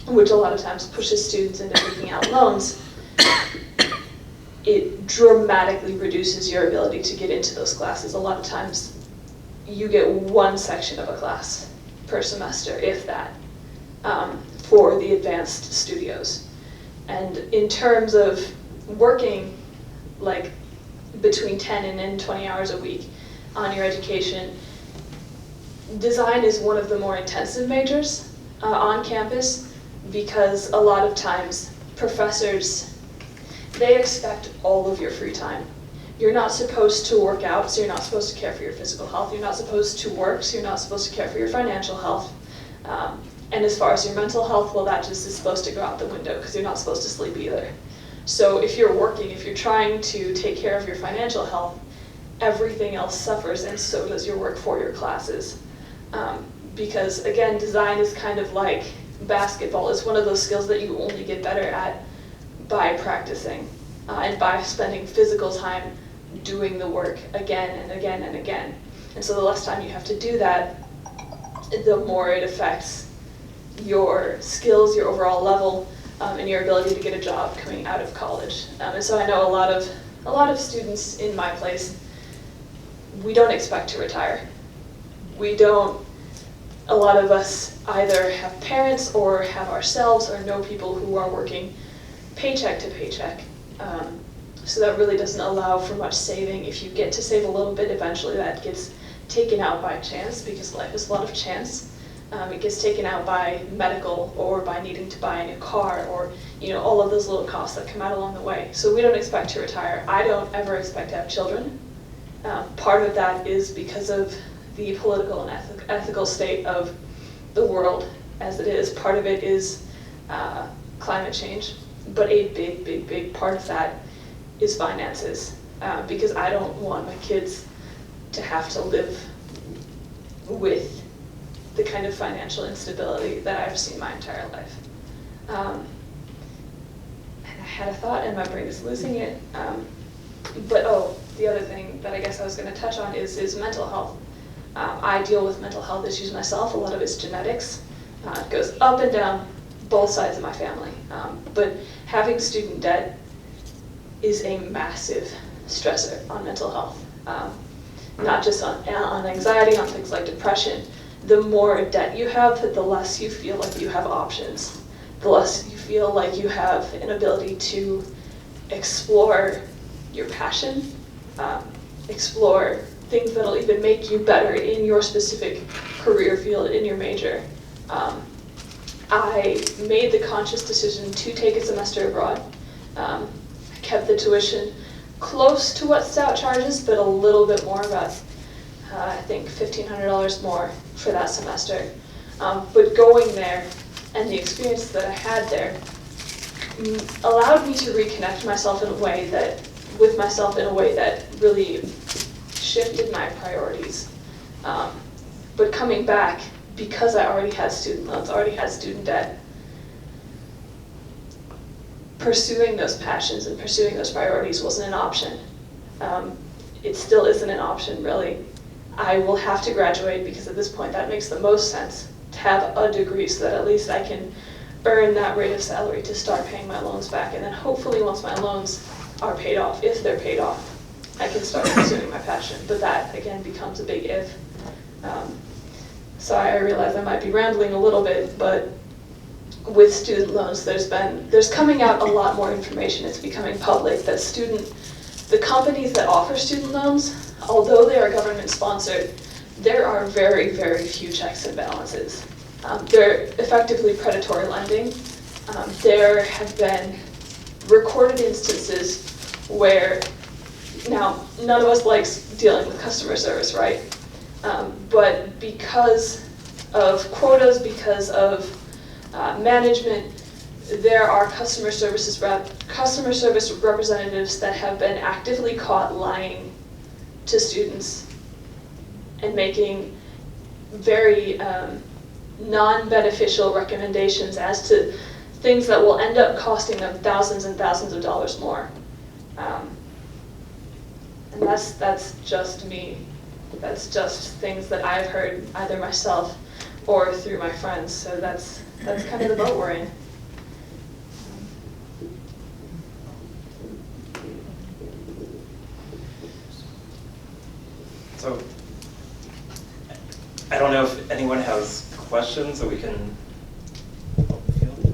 I: which a lot of times pushes students into taking out loans, it dramatically reduces your ability to get into those classes. A lot of times you get one section of a class per semester, if that, for the advanced studios. And in terms of working like between 10 and 20 hours a week on your education, design is one of the more intensive majors on campus, because a lot of times professors, they expect all of your free time. You're not supposed to work out, so you're not supposed to care for your physical health. You're not supposed to work, so you're not supposed to care for your financial health. And as far as your mental health, well, that just is supposed to go out the window because you're not supposed to sleep either. So if you're working, if you're trying to take care of your financial health, everything else suffers, and so does your work for your classes. Because again, design is kind of like basketball. It's one of those skills that you only get better at by practicing and by spending physical time doing the work again and again and again. And so the less time you have to do that, the more it affects your skills, your overall level, and your ability to get a job coming out of college. And so I know a lot of students in my place, we don't expect to retire. A lot of us either have parents or have ourselves or know people who are working paycheck to paycheck. So that really doesn't allow for much saving. If you get to save a little bit, eventually that gets taken out by chance, because life is a lot of chance. It gets taken out by medical or by needing to buy a new car, or all of those little costs that come out along the way. So we don't expect to retire. I don't ever expect to have children. Part of that is because of the political and ethical state of the world as it is. Part of it is climate change, but a big, big, big part of that is finances, because I don't want my kids to have to live with the kind of financial instability that I've seen my entire life. And I had a thought and my brain is losing it. But the other thing that I guess I was going to touch on is mental health. I deal with mental health issues myself. A lot of it's genetics. It goes up and down both sides of my family. But having student debt is a massive stressor on mental health. Not just on anxiety, on things like depression. The more debt you have, the less you feel like you have options. The less you feel like you have an ability to explore your passion, explore things that'll even make you better in your specific career field, in your major. I made the conscious decision to take a semester abroad. I kept the tuition close to what Stout charges, but a little bit more, about I think $1,500 more for that semester. But going there and the experience that I had there allowed me to reconnect myself with myself in a way that really shifted my priorities. But coming back, because I already had student loans, already had student debt, pursuing those passions and pursuing those priorities wasn't an option. It still isn't an option, really. I will have to graduate because at this point that makes the most sense, to have a degree so that at least I can earn that rate of salary to start paying my loans back. And then hopefully once my loans are paid off, if they're paid off, I can start pursuing my passion. But that, again, becomes a big if. So I realize I might be rambling a little bit, but with student loans, there's coming out a lot more information. It's becoming public that the companies that offer student loans, although they are government sponsored, there are very, very few checks and balances. They're effectively predatory lending. There have been recorded instances where, now, none of us likes dealing with customer service, right? But because of quotas, because of management, there are customer service representatives that have been actively caught lying to students and making very non-beneficial recommendations as to things that will end up costing them thousands and thousands of dollars more. And that's just me. That's just things that I've heard either myself or through my friends. So that's kind of the boat we're in.
D: So, I don't know if anyone has questions that we can field.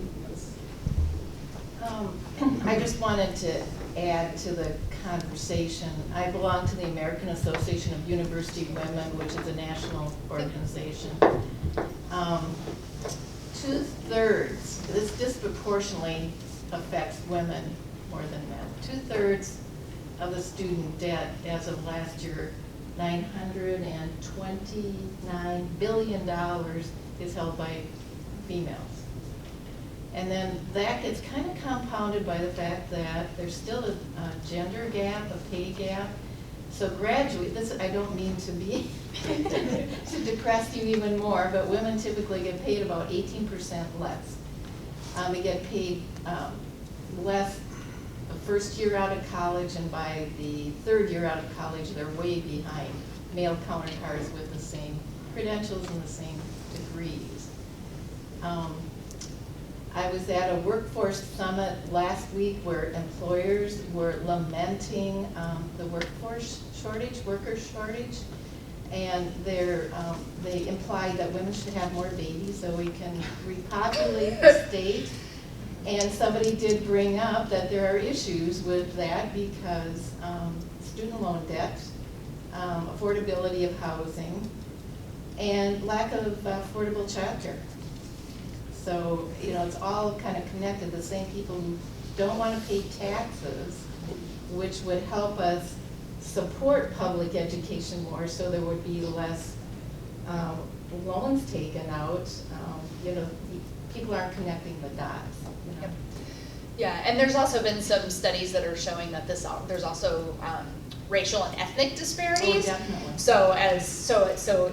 J: I just wanted to add to the conversation. I belong to the American Association of University Women, which is a national organization. 2/3, this disproportionately affects women more than men. 2/3 of the student debt as of last year, $929 billion is held by females. And then that gets kind of compounded by the fact that there's still a gender gap, a pay gap. So this, I don't mean to be, to depress you even more, but women typically get paid about 18% less. They get paid less the first year out of college, and by the third year out of college, they're way behind male counterparts with the same credentials and the same degrees. I was at a workforce summit last week where employers were lamenting the workforce shortage, worker shortage, and they implied that women should have more babies so we can repopulate the state. And somebody did bring up that there are issues with that because student loan debt, affordability of housing, and lack of affordable childcare. So, it's all kind of connected. The same people who don't want to pay taxes, which would help us support public education more so there would be less loans taken out. People aren't connecting the dots.
E: Yep. Yeah, and there's also been some studies that are showing that there's also racial and ethnic disparities.
J: Oh, definitely.
E: So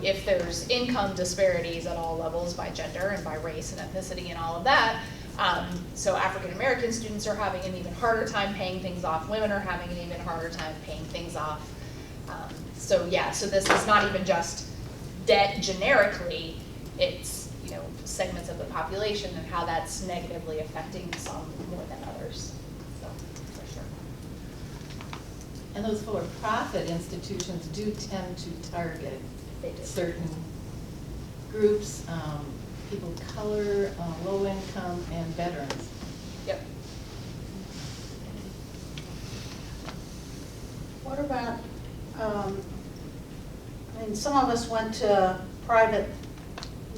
E: if there's income disparities at all levels by gender and by race and ethnicity and all of that, so African American students are having an even harder time paying things off. Women are having an even harder time paying things off. So this is not even just debt generically. It's segments of the population and how that's negatively affecting some more than others. So, for sure.
J: And those for-profit institutions do tend to target certain groups, people of color, low income, and veterans.
E: Yep.
C: What about, some of us went to private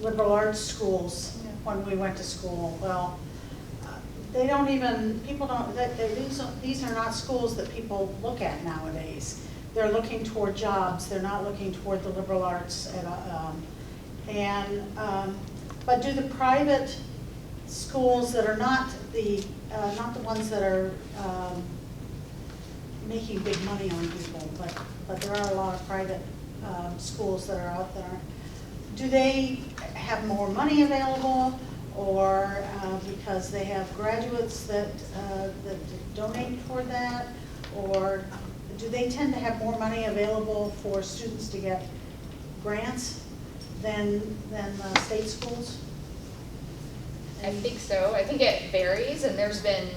C: liberal arts schools when we went to school. Well, these are not schools that people look at nowadays. They're looking toward jobs. They're not looking toward the liberal arts. But do the private schools that are not the ones that are making big money on people, but there are a lot of private schools that are out there. do they have more money available, or because they have graduates that donate toward that, or do they tend to have more money available for students to get grants than the state schools?
E: I think so. I think it varies, and there's been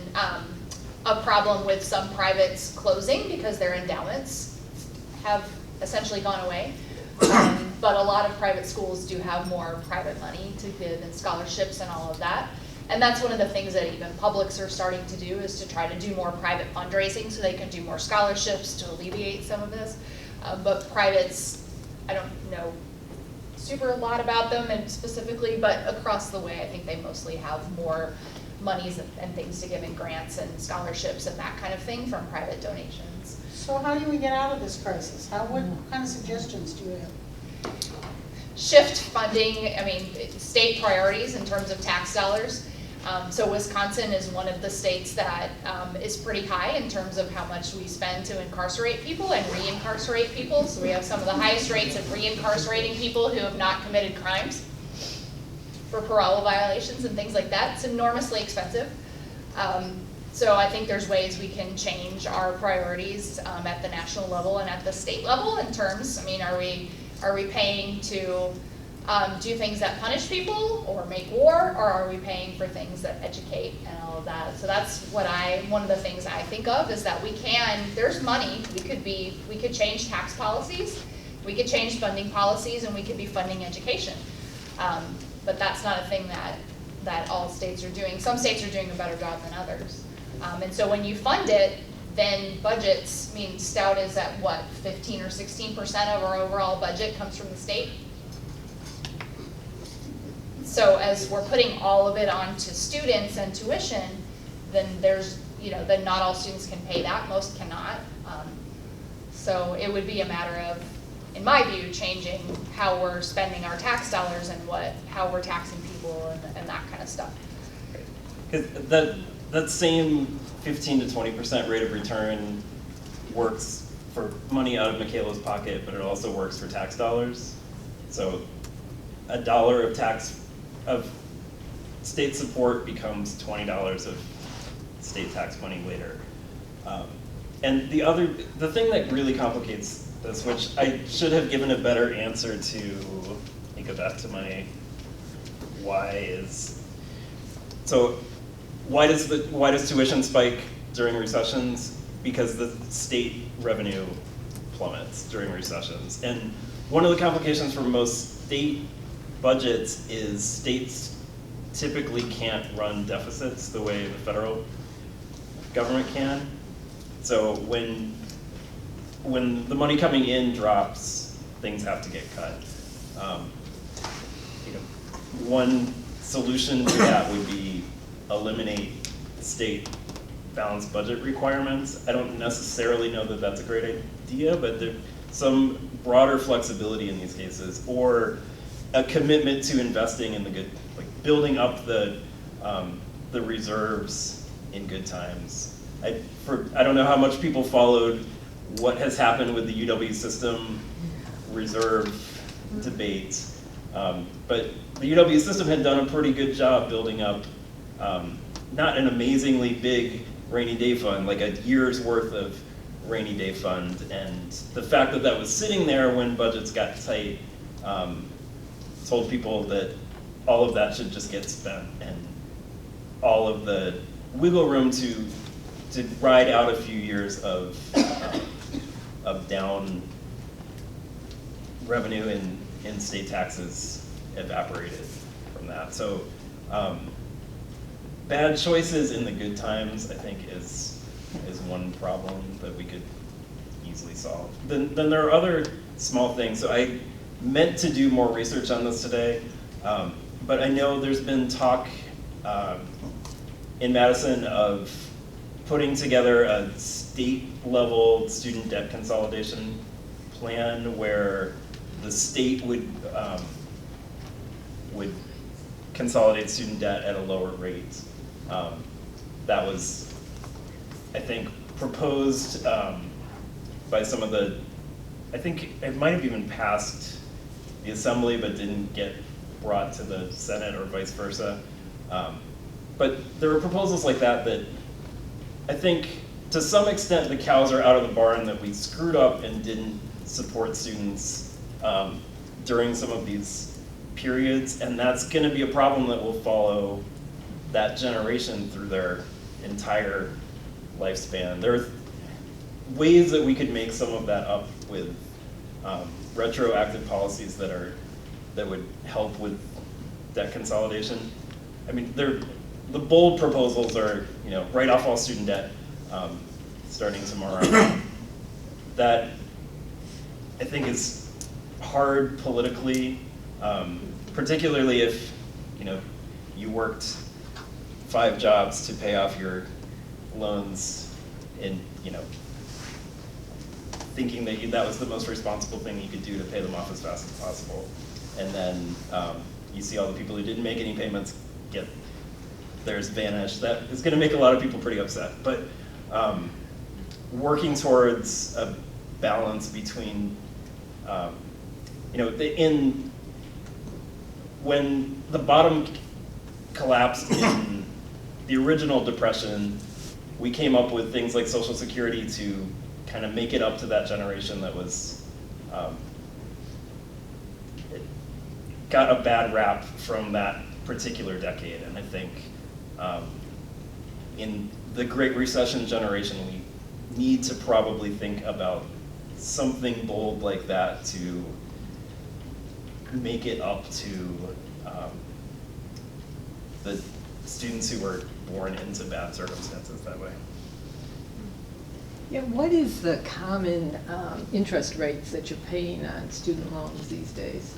E: a problem with some privates closing because their endowments have essentially gone away. But a lot of private schools do have more private money to give and scholarships and all of that. And that's one of the things that even publics are starting to do, is to try to do more private fundraising so they can do more scholarships to alleviate some of this. But privates, I don't know super a lot about them and specifically, but across the way, I think they mostly have more monies and things to give in grants and scholarships and that kind of thing from private donations.
C: So how do we get out of this crisis? What kind of suggestions do you have?
E: Shift funding, I mean, state priorities in terms of tax dollars. So Wisconsin is one of the states that is pretty high in terms of how much we spend to incarcerate people and re-incarcerate people. So we have some of the highest rates of re-incarcerating people who have not committed crimes for parole violations and things like that. It's enormously expensive. So I think there's ways we can change our priorities at the national level and at the state level in terms, I mean, are we paying to do things that punish people or make war, or are we paying for things that educate and all of that? So that's one of the things I think of is that there's money, we could change tax policies, we could change funding policies, and we could be funding education. But that's not a thing that all states are doing. Some states are doing a better job than others. And so when you fund it, then budgets, I mean, Stout is at what, 15 or 16% of our overall budget comes from the state? So as we're putting all of it onto students and tuition, then then not all students can pay that, most cannot. So it would be a matter of, in my view, changing how we're spending our tax dollars and how we're taxing people and that kind of stuff.
D: Because that same 15 to 20% rate of return works for money out of Michaela's pocket, but it also works for tax dollars. So $1 of state support becomes $20 of state tax money later. And the thing that really complicates this, which I should have given a better answer to, let me go back to my why is, so why does tuition spike during recessions? Because the state revenue plummets during recessions. And one of the complications for most state budgets is states typically can't run deficits the way the federal government can. So when the money coming in drops, things have to get cut. One solution to that would be eliminate state balanced budget requirements. I don't necessarily know that that's a great idea, but there's some broader flexibility in these cases, or a commitment to investing in the good, like building up the reserves in good times. I don't know how much people followed what has happened with the UW system reserve debate, but the UW system had done a pretty good job building up not an amazingly big rainy day fund, like a year's worth of rainy day fund, and the fact that that was sitting there when budgets got tight told people that all of that should just get spent, and all of the wiggle room to ride out a few years of down revenue in state taxes evaporated from that. So bad choices in the good times, I think, is one problem that we could easily solve. Then there are other small things. So I meant to do more research on this today, but I know there's been talk in Madison of putting together a state-level student debt consolidation plan where the state would consolidate student debt at a lower rate. That was, I think, proposed by some of the, I think it might have even passed the assembly but didn't get brought to the Senate or vice versa. But there were proposals like that that I think to some extent the cows are out of the barn, that we screwed up and didn't support students during some of these periods, and that's going to be a problem that will follow that generation through their entire lifespan. There are ways that we could make some of that up with retroactive policies that would help with debt consolidation. I mean, the bold proposals are, write off all student debt starting tomorrow. That I think is hard politically, particularly if you worked 5 jobs to pay off your loans, and thinking that that was the most responsible thing you could do to pay them off as fast as possible, and then you see all the people who didn't make any payments get theirs vanished. That is going to make a lot of people pretty upset. But working towards a balance between, when the bottom collapsed in the original Depression, we came up with things like Social Security to kind of make it up to that generation that was, it got a bad rap from that particular decade. And I think in the Great Recession generation, we need to probably think about something bold like that to make it up to the students who were born into bad circumstances that way.
F: Yeah, what is the common interest rates that you're paying on student loans these days?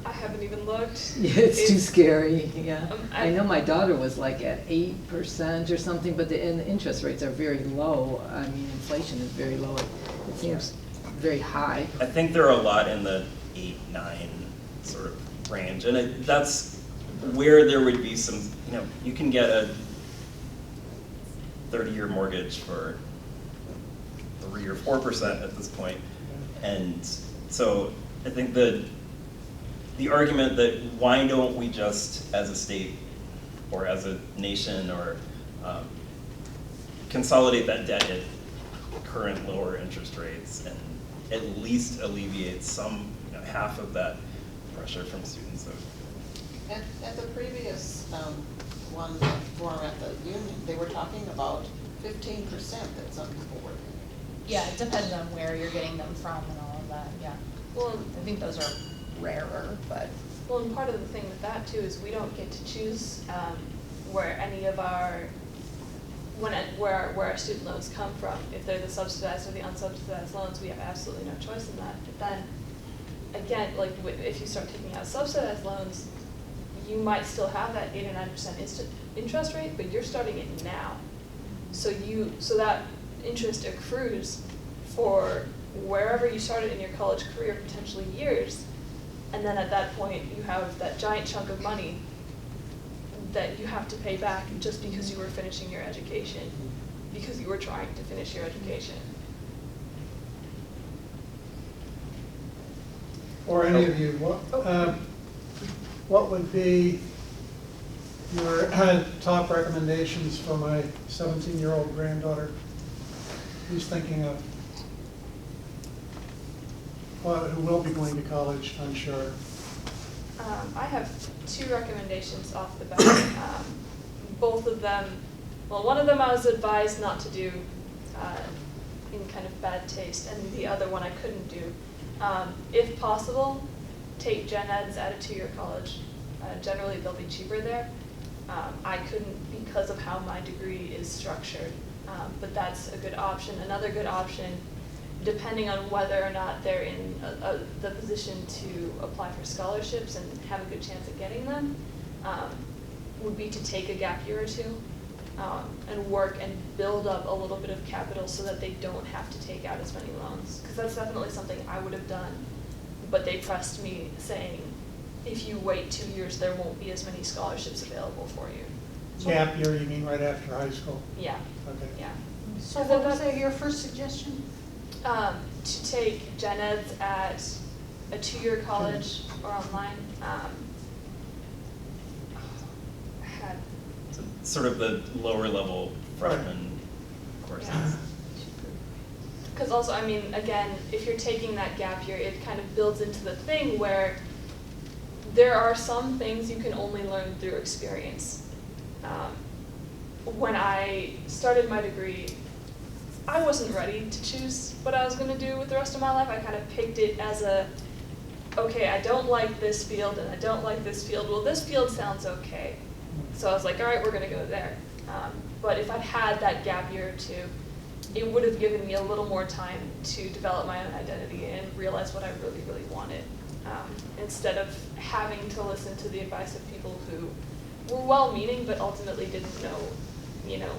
I: I haven't even looked.
F: Yeah, it's too scary, yeah.
I: I
F: I know my daughter was like at 8% or something, but and the interest rates are very low. I mean, inflation is very low. It seems very high.
D: I think there are a lot in the 8, 9 sort of range, and that's where there would be some, you can get a 30-year mortgage for 3 or 4% at this point. And so I think the argument that why don't we just, as a state or as a nation, or consolidate that debt at current lower interest rates and at least alleviate some, half of that pressure from students.
G: At the previous one forum at the union, they were talking about 15% that some people were getting.
E: Yeah, it depends on where you're getting them from and all of that, yeah.
I: Well,
E: I think those are rarer, but.
I: well, and part of the thing with that too is we don't get to choose where any of our where our student loans come from. If they're the subsidized or the unsubsidized loans, we have absolutely no choice in that. But then again, like if you start taking out subsidized loans, you might still have that 8 or 9% interest rate, but you're starting it now. So that interest accrues for wherever you started in your college career, potentially years. And then at that point, you have that giant chunk of money that you have to pay back just because you were finishing your education, because you were trying to finish your education.
K: Or any of you, what would be your top recommendations for my 17-year-old granddaughter who's thinking of, who will be going to college, I'm sure?
I: I have 2 recommendations off the bat. Both of them, well, one of them I was advised not to do in kind of bad taste, and the other one I couldn't do. If possible, take gen eds at a 2-year college. Generally, they'll be cheaper there. I couldn't because of how my degree is structured, but that's a good option. Another good option, depending on whether or not they're in the position to apply for scholarships and have a good chance of getting them, would be to take a gap year or 2 and work and build up a little bit of capital so that they don't have to take out as many loans. Because that's definitely something I would have done, but they pressed me saying, if you wait 2 years, there won't be as many scholarships available for you.
K: Gap year, you mean right after high school?
I: Yeah,
K: Okay.
I: yeah.
C: So what was your first suggestion?
I: To take gen eds at a 2-year college or online. I had,
D: So sort of the lower level freshman courses.
I: yeah. Because also, I mean, again, if you're taking that gap year, it kind of builds into the thing where there are some things you can only learn through experience. When I started my degree, I wasn't ready to choose what I was going to do with the rest of my life. I kind of picked it as a, okay, I don't like this field and I don't like this field. Well, this field sounds okay. So I was like, all right, we're going to go there. But if I'd had that gap year or two, it would have given me a little more time to develop my own identity and realize what I really, really wanted. Instead of having to listen to the advice of people who were well-meaning but ultimately didn't know, you know,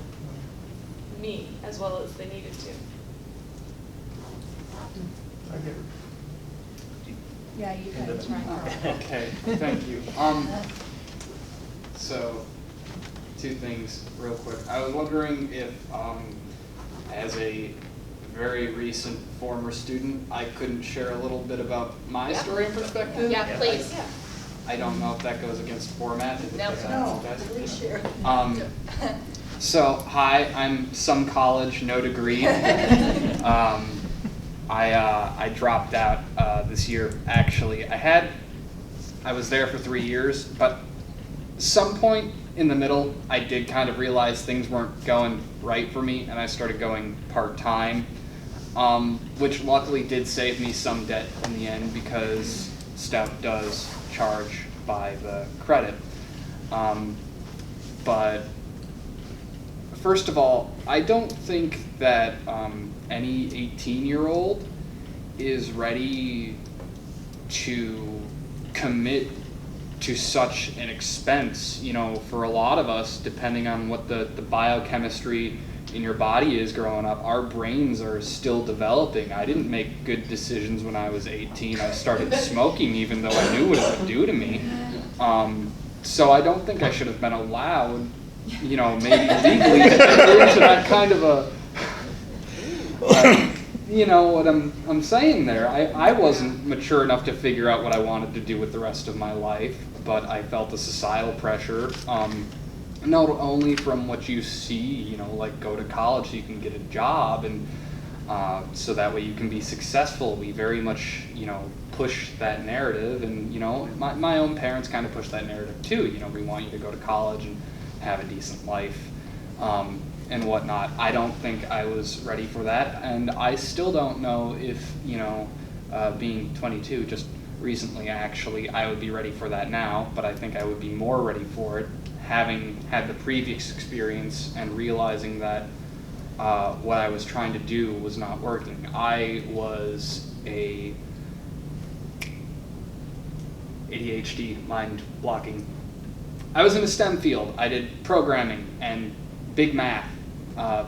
I: me as well as they needed to.
K: I get it.
B: Yeah, you got it right.
L: Okay, thank you. So, two things real quick. I was wondering if, as a very recent former student, I couldn't share a little bit about my story and perspective.
E: Yeah, please.
L: I don't know if that goes against format.
E: No.
C: No, please share.
L: So, hi, I'm some college, no degree. I dropped out this year, actually. I was there for 3 years, but some point in the middle, I did kind of realize things weren't going right for me, and I started going part-time, which luckily did save me some debt in the end because Stout does charge by the credit. But first of all, I don't think that any 18-year-old is ready to commit to such an expense. You know, for a lot of us, depending on what the biochemistry in your body is growing up, our brains are still developing. I didn't make good decisions when I was 18. I started smoking even though I knew what it would do to me. So I don't think I should have been allowed, you know, maybe legally to enter into that kind of a, you know what I'm saying there. I wasn't mature enough to figure out what I wanted to do with the rest of my life, but I felt the societal pressure, not only from what you see, you know, like go to college so you can get a job, and so that way you can be successful. We very much, you know, push that narrative, and, you know, my own parents kind of push that narrative too. You know, we want you to go to college and have a decent life. And whatnot. I don't think I was ready for that, and I still don't know if, you know, being 22 just recently actually, I would be ready for that now, but I think I would be more ready for it having had the previous experience and realizing that what I was trying to do was not working. I was a ADHD, mind blocking. I was in a STEM field. I did programming and big math.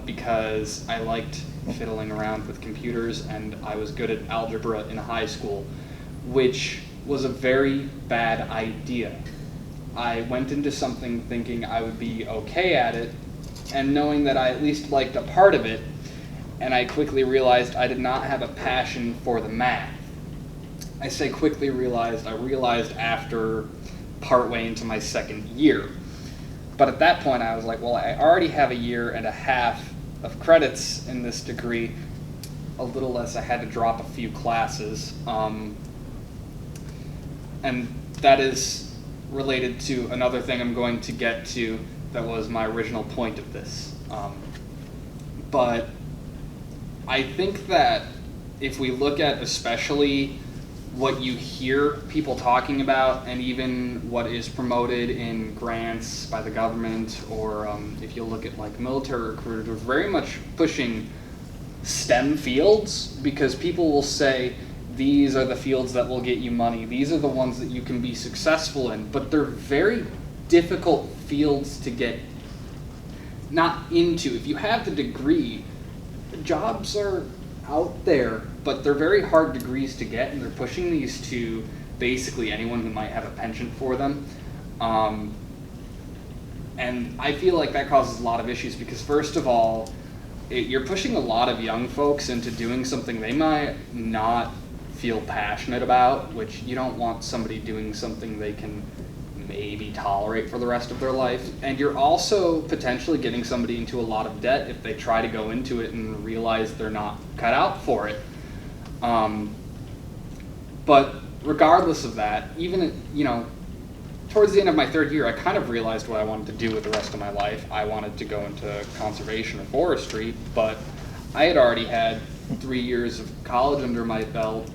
L: Because I liked fiddling around with computers and I was good at algebra in high school, which was a very bad idea. I went into something thinking I would be okay at it and knowing that I at least liked a part of it, and I quickly realized I did not have a passion for the math. I say quickly realized, I realized after partway into my second year. But at that point, I was like, well, I already have a year and a half of credits in this degree. A little less, I had to drop a few classes. And that is related to another thing I'm going to get to that was my original point of this. But I think that if we look at especially what you hear people talking about, and even what is promoted in grants by the government, or if you look at like military recruiters, are very much pushing STEM fields, because people will say these are the fields that will get you money, these are the ones that you can be successful in, but they're very difficult fields to get not into. If you have the degree, the jobs are out there, but they're very hard degrees to get, and they're pushing these to basically anyone who might have a penchant for them. And I feel like that causes a lot of issues because, first of all, you're pushing a lot of young folks into doing something they might not feel passionate about, which you don't want somebody doing something they can maybe tolerate for the rest of their life. And you're also potentially getting somebody into a lot of debt if they try to go into it and realize they're not cut out for it. But regardless of that, even, towards the end of my third year, I kind of realized what I wanted to do with the rest of my life. I wanted to go into conservation or forestry, but I had already had 3 years of college under my belt.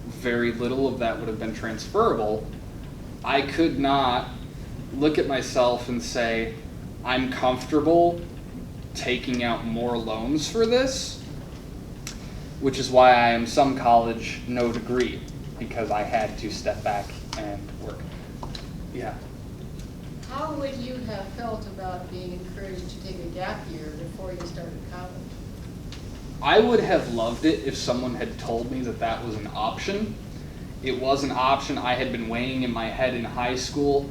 L: Very little of that would have been transferable. I could not look at myself and say, I'm comfortable taking out more loans for this, which is why I am some college, no degree, because I had to step back and work. Yeah.
J: How would you have felt about being encouraged to take a gap year before you started college?
L: I would have loved it if someone had told me that that was an option. It was an option I had been weighing in my head in high school.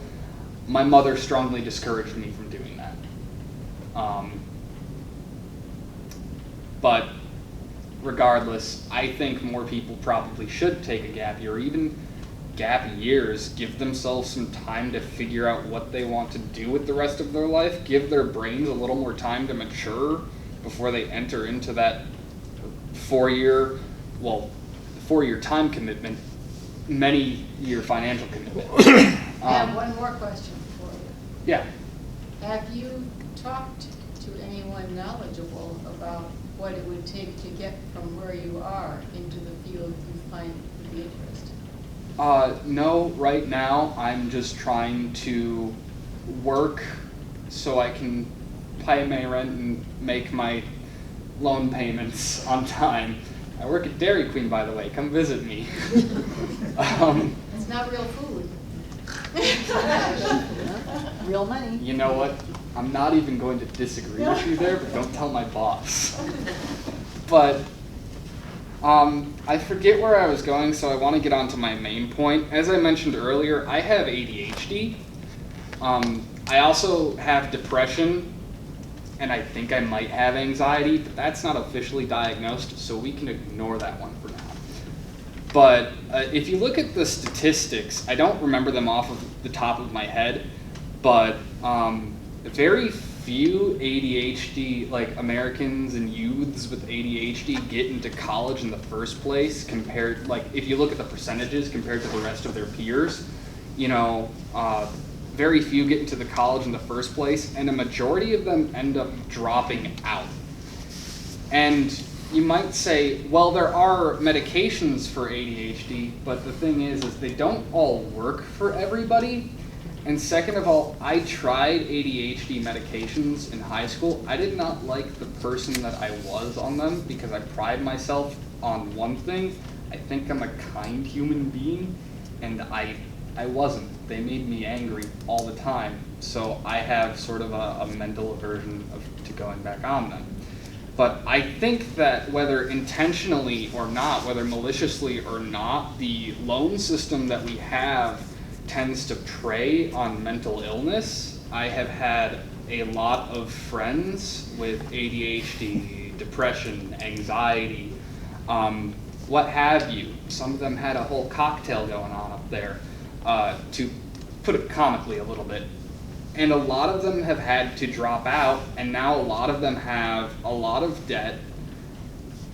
L: My mother strongly discouraged me from doing that. But regardless, I think more people probably should take a gap year, or even gap years, give themselves some time to figure out what they want to do with the rest of their life, give their brains a little more time to mature before they enter into that 4-year time commitment, many year financial commitment.
J: I have one more question for you.
L: Yeah.
J: Have you talked to anyone knowledgeable about what it would take to get from where you are into the field you find to be interesting?
L: No, right now I'm just trying to work so I can pay my rent and make my loan payments on time. I work at Dairy Queen, by the way. Come visit me.
J: It's not real food.
C: Real money.
L: You know what? I'm not even going to disagree with you there, but don't tell my boss. But I forget where I was going, so I want to get on to my main point. As I mentioned earlier, I have ADHD. I also have depression, and I think I might have anxiety, but that's not officially diagnosed, so we can ignore that one for now. But if you look at the statistics, I don't remember them off of the top of my head, but very few ADHD, like Americans and youths with ADHD, get into college in the first place compared, like if you look at the percentages compared to the rest of their peers, very few get into the college in the first place, and a majority of them end up dropping out. And you might say, well, there are medications for ADHD, but the thing is they don't all work for everybody. And second of all, I tried ADHD medications in high school. I did not like the person that I was on them because I pride myself on one thing. I think I'm a kind human being, and I wasn't. They made me angry all the time. So I have sort of a mental aversion to going back on them. But I think that whether intentionally or not, whether maliciously or not, the loan system that we have tends to prey on mental illness. I have had a lot of friends with ADHD, depression, anxiety, what have you. Some of them had a whole cocktail going on up there, to put it comically a little bit. And a lot of them have had to drop out, and now a lot of them have a lot of debt,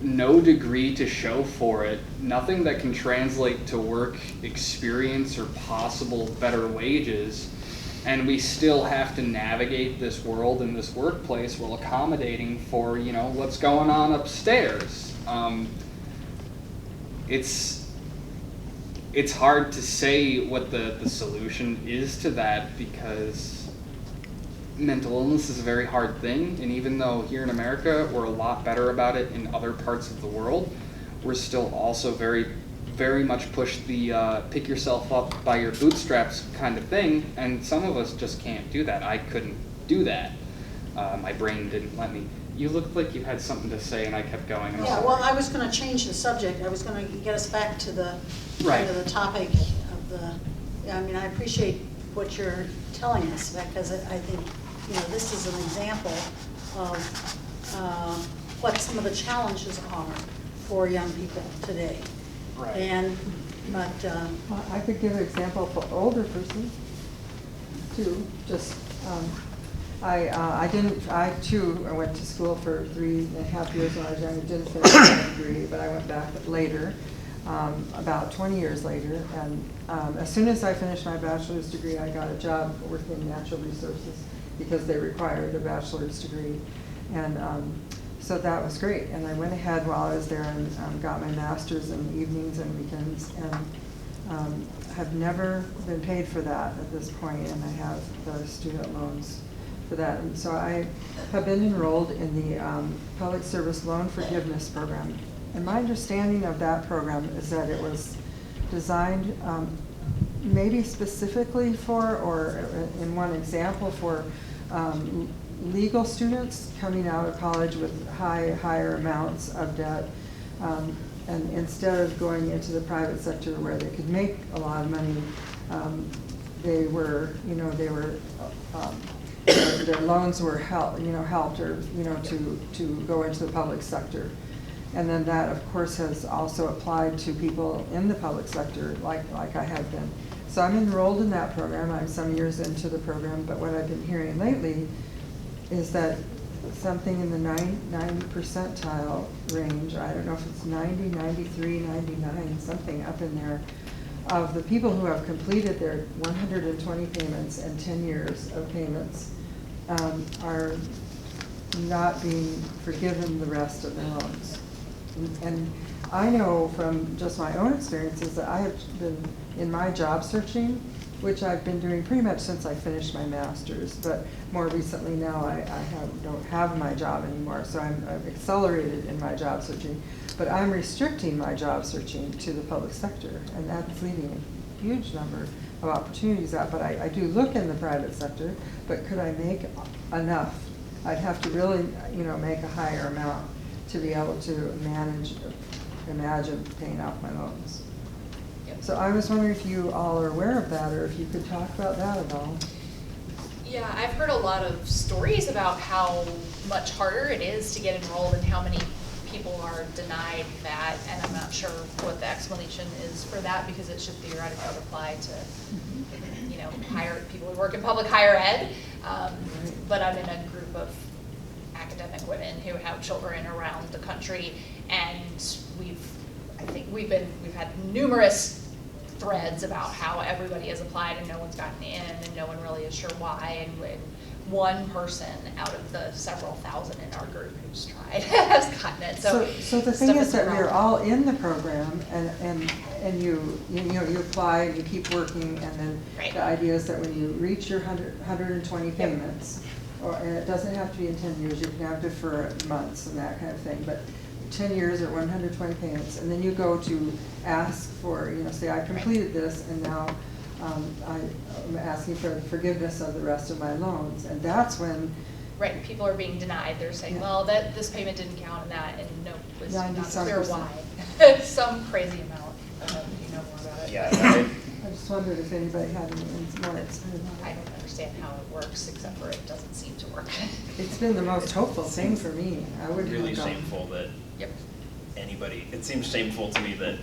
L: no degree to show for it, nothing that can translate to work experience or possible better wages, and we still have to navigate this world and this workplace while accommodating for, what's going on upstairs. It's hard to say what the solution is to that, because mental illness is a very hard thing, and even though here in America we're a lot better about it in other parts of the world, we're still also very, very much push the pick yourself up by your bootstraps kind of thing, and some of us just can't do that. I couldn't do that. My brain didn't let me. You looked like you had something to say, and I kept going.
C: Yeah, well, I was going to change the subject. I was going to get us back to the kind of the topic of the. I mean, I appreciate what you're telling us, because I think this is an example of what some of the challenges are for young people today.
L: Right.
C: But
M: Well, I could give an example for older person too. Just I too went to school for 3.5 years when I was young. I didn't finish my degree, but I went back later, about 20 years later. And as soon as I finished my bachelor's degree, I got a job working in natural resources because they required a bachelor's degree. And so that was great. And I went ahead while I was there and got my master's in evenings and weekends, and have never been paid for that at this point, and I have the student loans for that. And so I have been enrolled in the Public Service Loan Forgiveness Program. And my understanding of that program is that it was designed maybe specifically for, or in one example, for legal students coming out of college with higher amounts of debt, and instead of going into the private sector where they could make a lot of money, their loans were helped or to go into the public sector. And then that, of course, has also applied to people in the public sector, like I have been. So I'm enrolled in that program. I'm some years into the program, but what I've been hearing lately is that something in the 90 percentile range, I don't know if it's 90, 93, 99, something up in there, of the people who have completed their 120 payments and 10 years of payments are not being forgiven the rest of their loans. And I know from just my own experiences that I have been in my job searching, which I've been doing pretty much since I finished my master's, but more recently now I don't have my job anymore, so I've accelerated in my job searching, but I'm restricting my job searching to the public sector, and that's leaving a huge number of opportunities out. But I do look in the private sector, but could I make enough? I'd have to really, make a higher amount to be able to imagine paying off my loans. So I was wondering if you all are aware of that, or if you could talk about that at all.
E: Yeah, I've heard a lot of stories about how much harder it is to get enrolled and how many people are denied that, and I'm not sure what the explanation is for that, because it should theoretically apply to, higher people who work in public higher ed. But I'm in a group of academic women who have children around the country, and we've had numerous threads about how everybody has applied and no one's gotten in, and no one really is sure why, and one person out of the several thousand in our group who's tried has gotten it. So
M: the thing is that we're all in the program, and you apply and you keep working, and then
E: right.
M: The idea is that when you reach your 120 payments, and it doesn't have to be in 10 years, you can have defer months and that kind of thing, but 10 years or 120 payments, and then you go to ask for, say I completed this, and now I'm asking for the forgiveness of the rest of my loans, and that's when.
E: Right, people are being denied. They're saying, well, this payment didn't count in that, and no, it's not clear why. Some crazy amount. You know more about it.
D: Yeah.
M: I just wondered if anybody had any more insight about
E: I
M: it.
E: don't understand how it works, except for it doesn't seem to work.
M: It's been the most hopeful thing for me. I wouldn't
D: Really
M: have gone.
D: shameful that
E: Yep.
D: it seems shameful to me that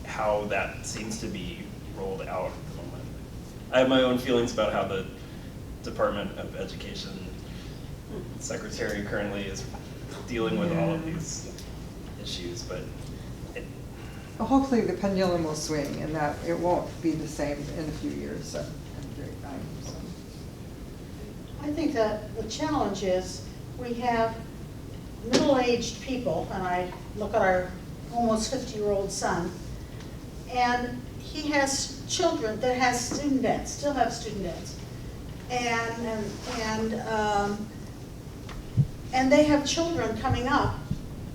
D: how that seems to be rolled out at the moment. I have my own feelings about how the Department of Education secretary currently is dealing with all of these issues, but
M: Well, hopefully the pendulum will swing, and that it won't be the same in a few years. So.
C: I think that the challenge is we have middle-aged people, and I look at our almost 50-year-old son, and he has children that has student debts, still have student debts, and they have children coming up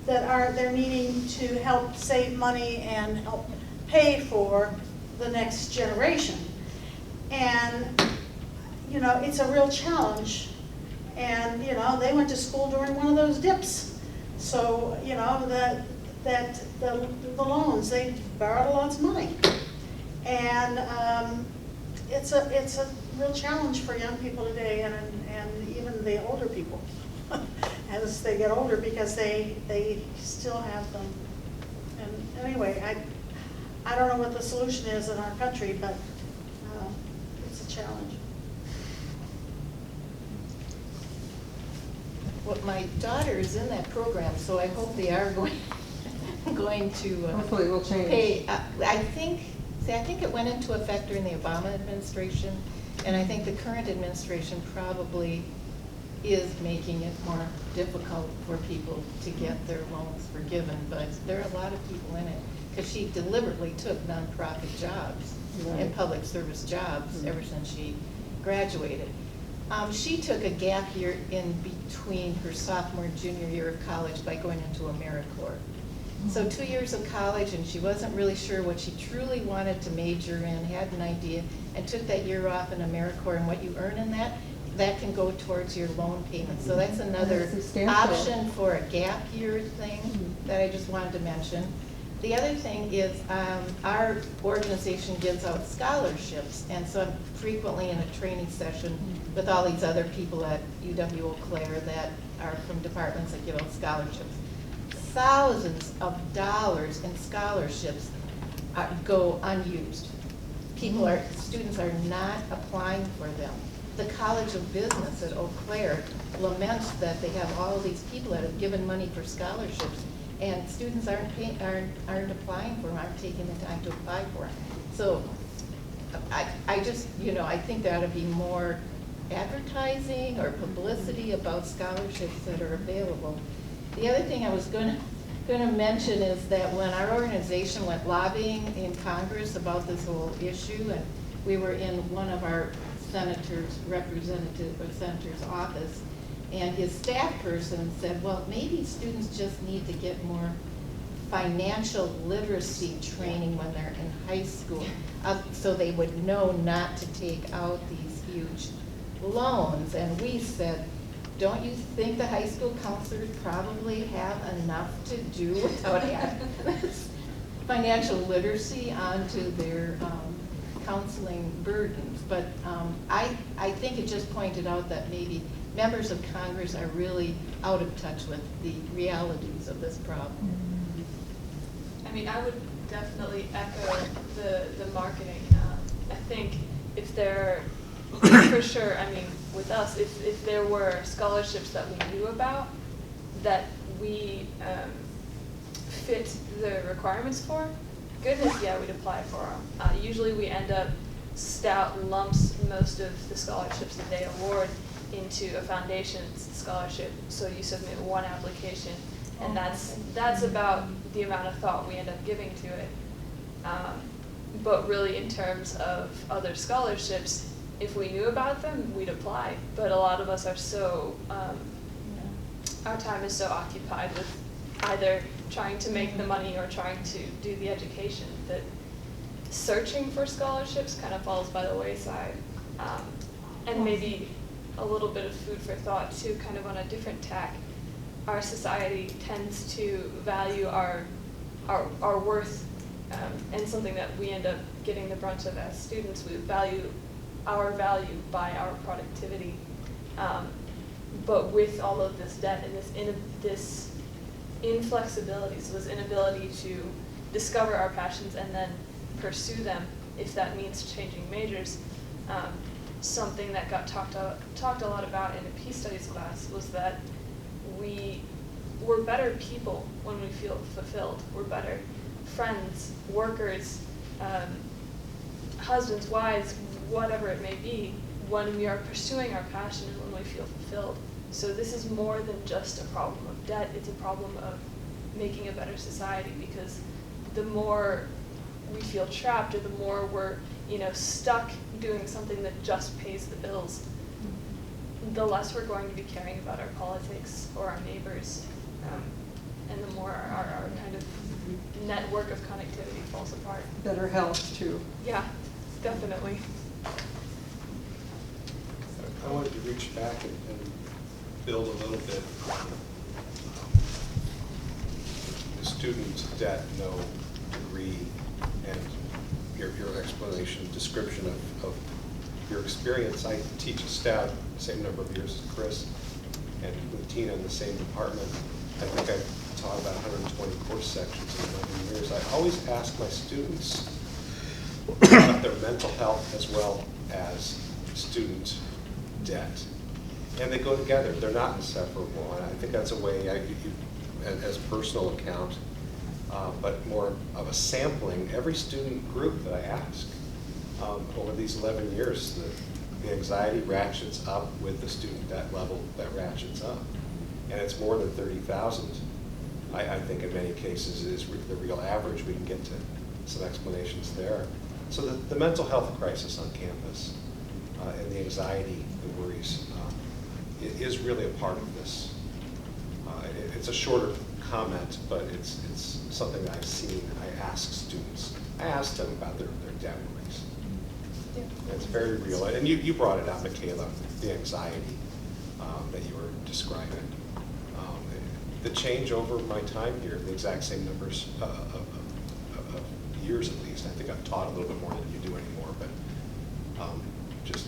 C: that they're needing to help save money and help pay for the next generation. And it's a real challenge. And they went to school during one of those dips. So that the loans, they borrowed lots of money. And it's a real challenge for young people today, and even the older people. as they get older because they still have them. And anyway, I don't know what the solution is in our country, but it's a challenge.
J: Well, my daughter is in that program, so I hope they are going to
M: Hopefully it will change.
J: pay. I think it went into effect during the Obama administration, and I think the current administration probably is making it more difficult for people to get their loans forgiven, but there are a lot of people in it, because she deliberately took nonprofit jobs and public service jobs ever since she graduated. She took a gap year in between her sophomore and junior year of college by going into AmeriCorps. So 2 years of college, and she wasn't really sure what she truly wanted to major in, had an idea, and took that year off in AmeriCorps, and what you earn in that can go towards your loan payment. So that's another option for a gap year thing that I just wanted to mention. The other thing is our organization gives out scholarships, and so I'm frequently in a training session with all these other people at UW Eau Claire that are from departments that give out scholarships. Thousands of dollars in scholarships go unused. Students are not applying for them. The College of Business at Eau Claire laments that they have all these people that have given money for scholarships, and students aren't applying for them, aren't taking the time to apply for them. So I just, I think there ought to be more advertising or publicity about scholarships that are available. The other thing I was going to mention is that when our organization went lobbying in Congress about this whole issue, and we were in one of our senator's office, and his staff person said, well, maybe students just need to get more financial literacy training when they're in high school, so they would know not to take out these huge loans. And we said, don't you think the high school counselors probably have enough to do without having this financial literacy onto their counseling burdens? But I think it just pointed out that maybe members of Congress are really out of touch with the realities of this problem.
I: I mean, I would definitely echo the marketing. I think if there, for sure, I mean, with us, if there were scholarships that we knew about, that we fit the requirements for, goodness, yeah, we'd apply for them. Usually we end up, Stout lumps most of the scholarships that they award into a foundation scholarship, so you submit one application, and that's about the amount of thought we end up giving to it. But really, in terms of other scholarships, if we knew about them, we'd apply. But a lot of us are so, our time is so occupied with either trying to make the money or trying to do the education that searching for scholarships kind of falls by the wayside. And maybe a little bit of food for thought too, kind of on a different tack. Our society tends to value our worth, and something that we end up getting the brunt of as students. We value our value by our productivity. But with all of this debt and this inflexibility, so this inability to discover our passions and then pursue them, if that means changing majors, something that got talked a lot about in a peace studies class was that we're better people when we feel fulfilled. We're better friends, workers, husbands, wives, whatever it may be, when we are pursuing our passion and when we feel fulfilled. So this is more than just a problem of debt, it's a problem of making a better society, because the more we feel trapped or the more we're stuck doing something that just pays the bills, the less we're going to be caring about our politics or our neighbors, and the more our kind of network of connectivity falls apart.
M: Better health too.
I: Yeah, definitely.
N: I wanted to reach back and build a little bit on the student debt, no degree, and your explanation, description of your experience. I teach at Stout, same number of years as Chris, and with Tina in the same department, I think I've taught about 120 course sections in 11 years. I always ask my students about their mental health as well as student debt. And they go together. They're not inseparable. And I think that's a way, as a personal account, but more of a sampling, every student group that I ask over these 11 years, the anxiety ratchets up with the student debt level that ratchets up. And it's more than 30,000. I think in many cases is the real average. We can get to some explanations there. So the mental health crisis on campus and the anxiety, the worries, is really a part of this. It's a shorter comment, but it's something that I've seen. I ask students. I ask them about their debt worries. Yeah. It's very real. And you brought it out, Michaela, the anxiety that you were describing. The change over my time here, the exact same numbers of years at least. I think I've taught a little bit more than you do anymore, but just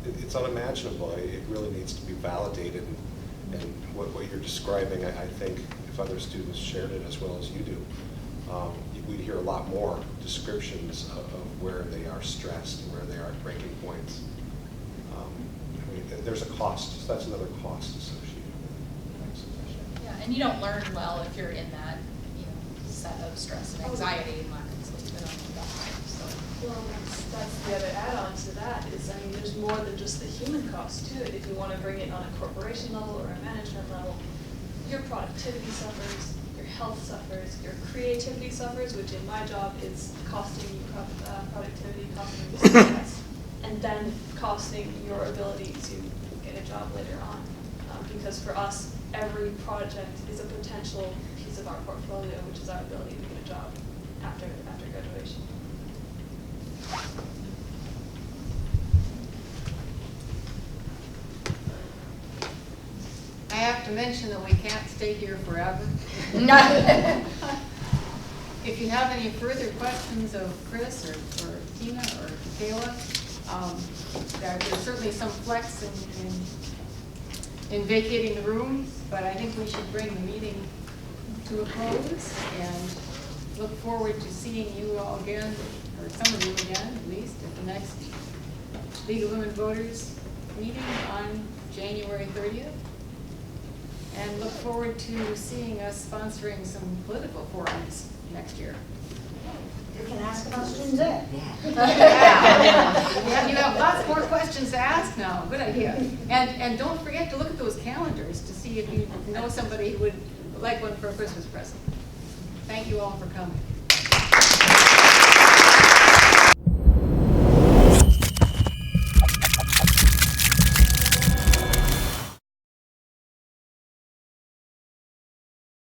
N: it's unimaginable. It really needs to be validated, and what you're describing, I think if other students shared it as well as you do, we'd hear a lot more descriptions of where they are stressed and where they are at breaking points. I mean, there's a cost. So that's another cost associated with it.
E: Yeah, and you don't learn well if you're in that, set of stress and anxiety and lack of sleep and all of that. So.
O: Well, that's the other add-on to that is, I mean, there's more than just the human cost to it. If you want to bring it on a corporation level or a management level, your productivity suffers, your health suffers, your creativity suffers, which in my job is costing you productivity, costing you success, and then costing your ability to get a job later on. Because for us, every project is a potential piece of our portfolio, which is our ability to get a job after graduation.
A: I have to mention that we can't stay here forever. If you have any further questions of Chris or Tina or Michaela, there's certainly some flex in vacating the room, but I think we should bring the meeting to a close and look forward to seeing you all again, or some of you again, at least, at the next League of Women Voters meeting on January 30th. And look forward to seeing us sponsoring some political forums next year.
C: You can ask about student debt.
A: Yeah, you have lots more questions to ask now. Good idea. And don't forget to look at those calendars to see if you know somebody who would like one for a Christmas present. Thank you all for coming.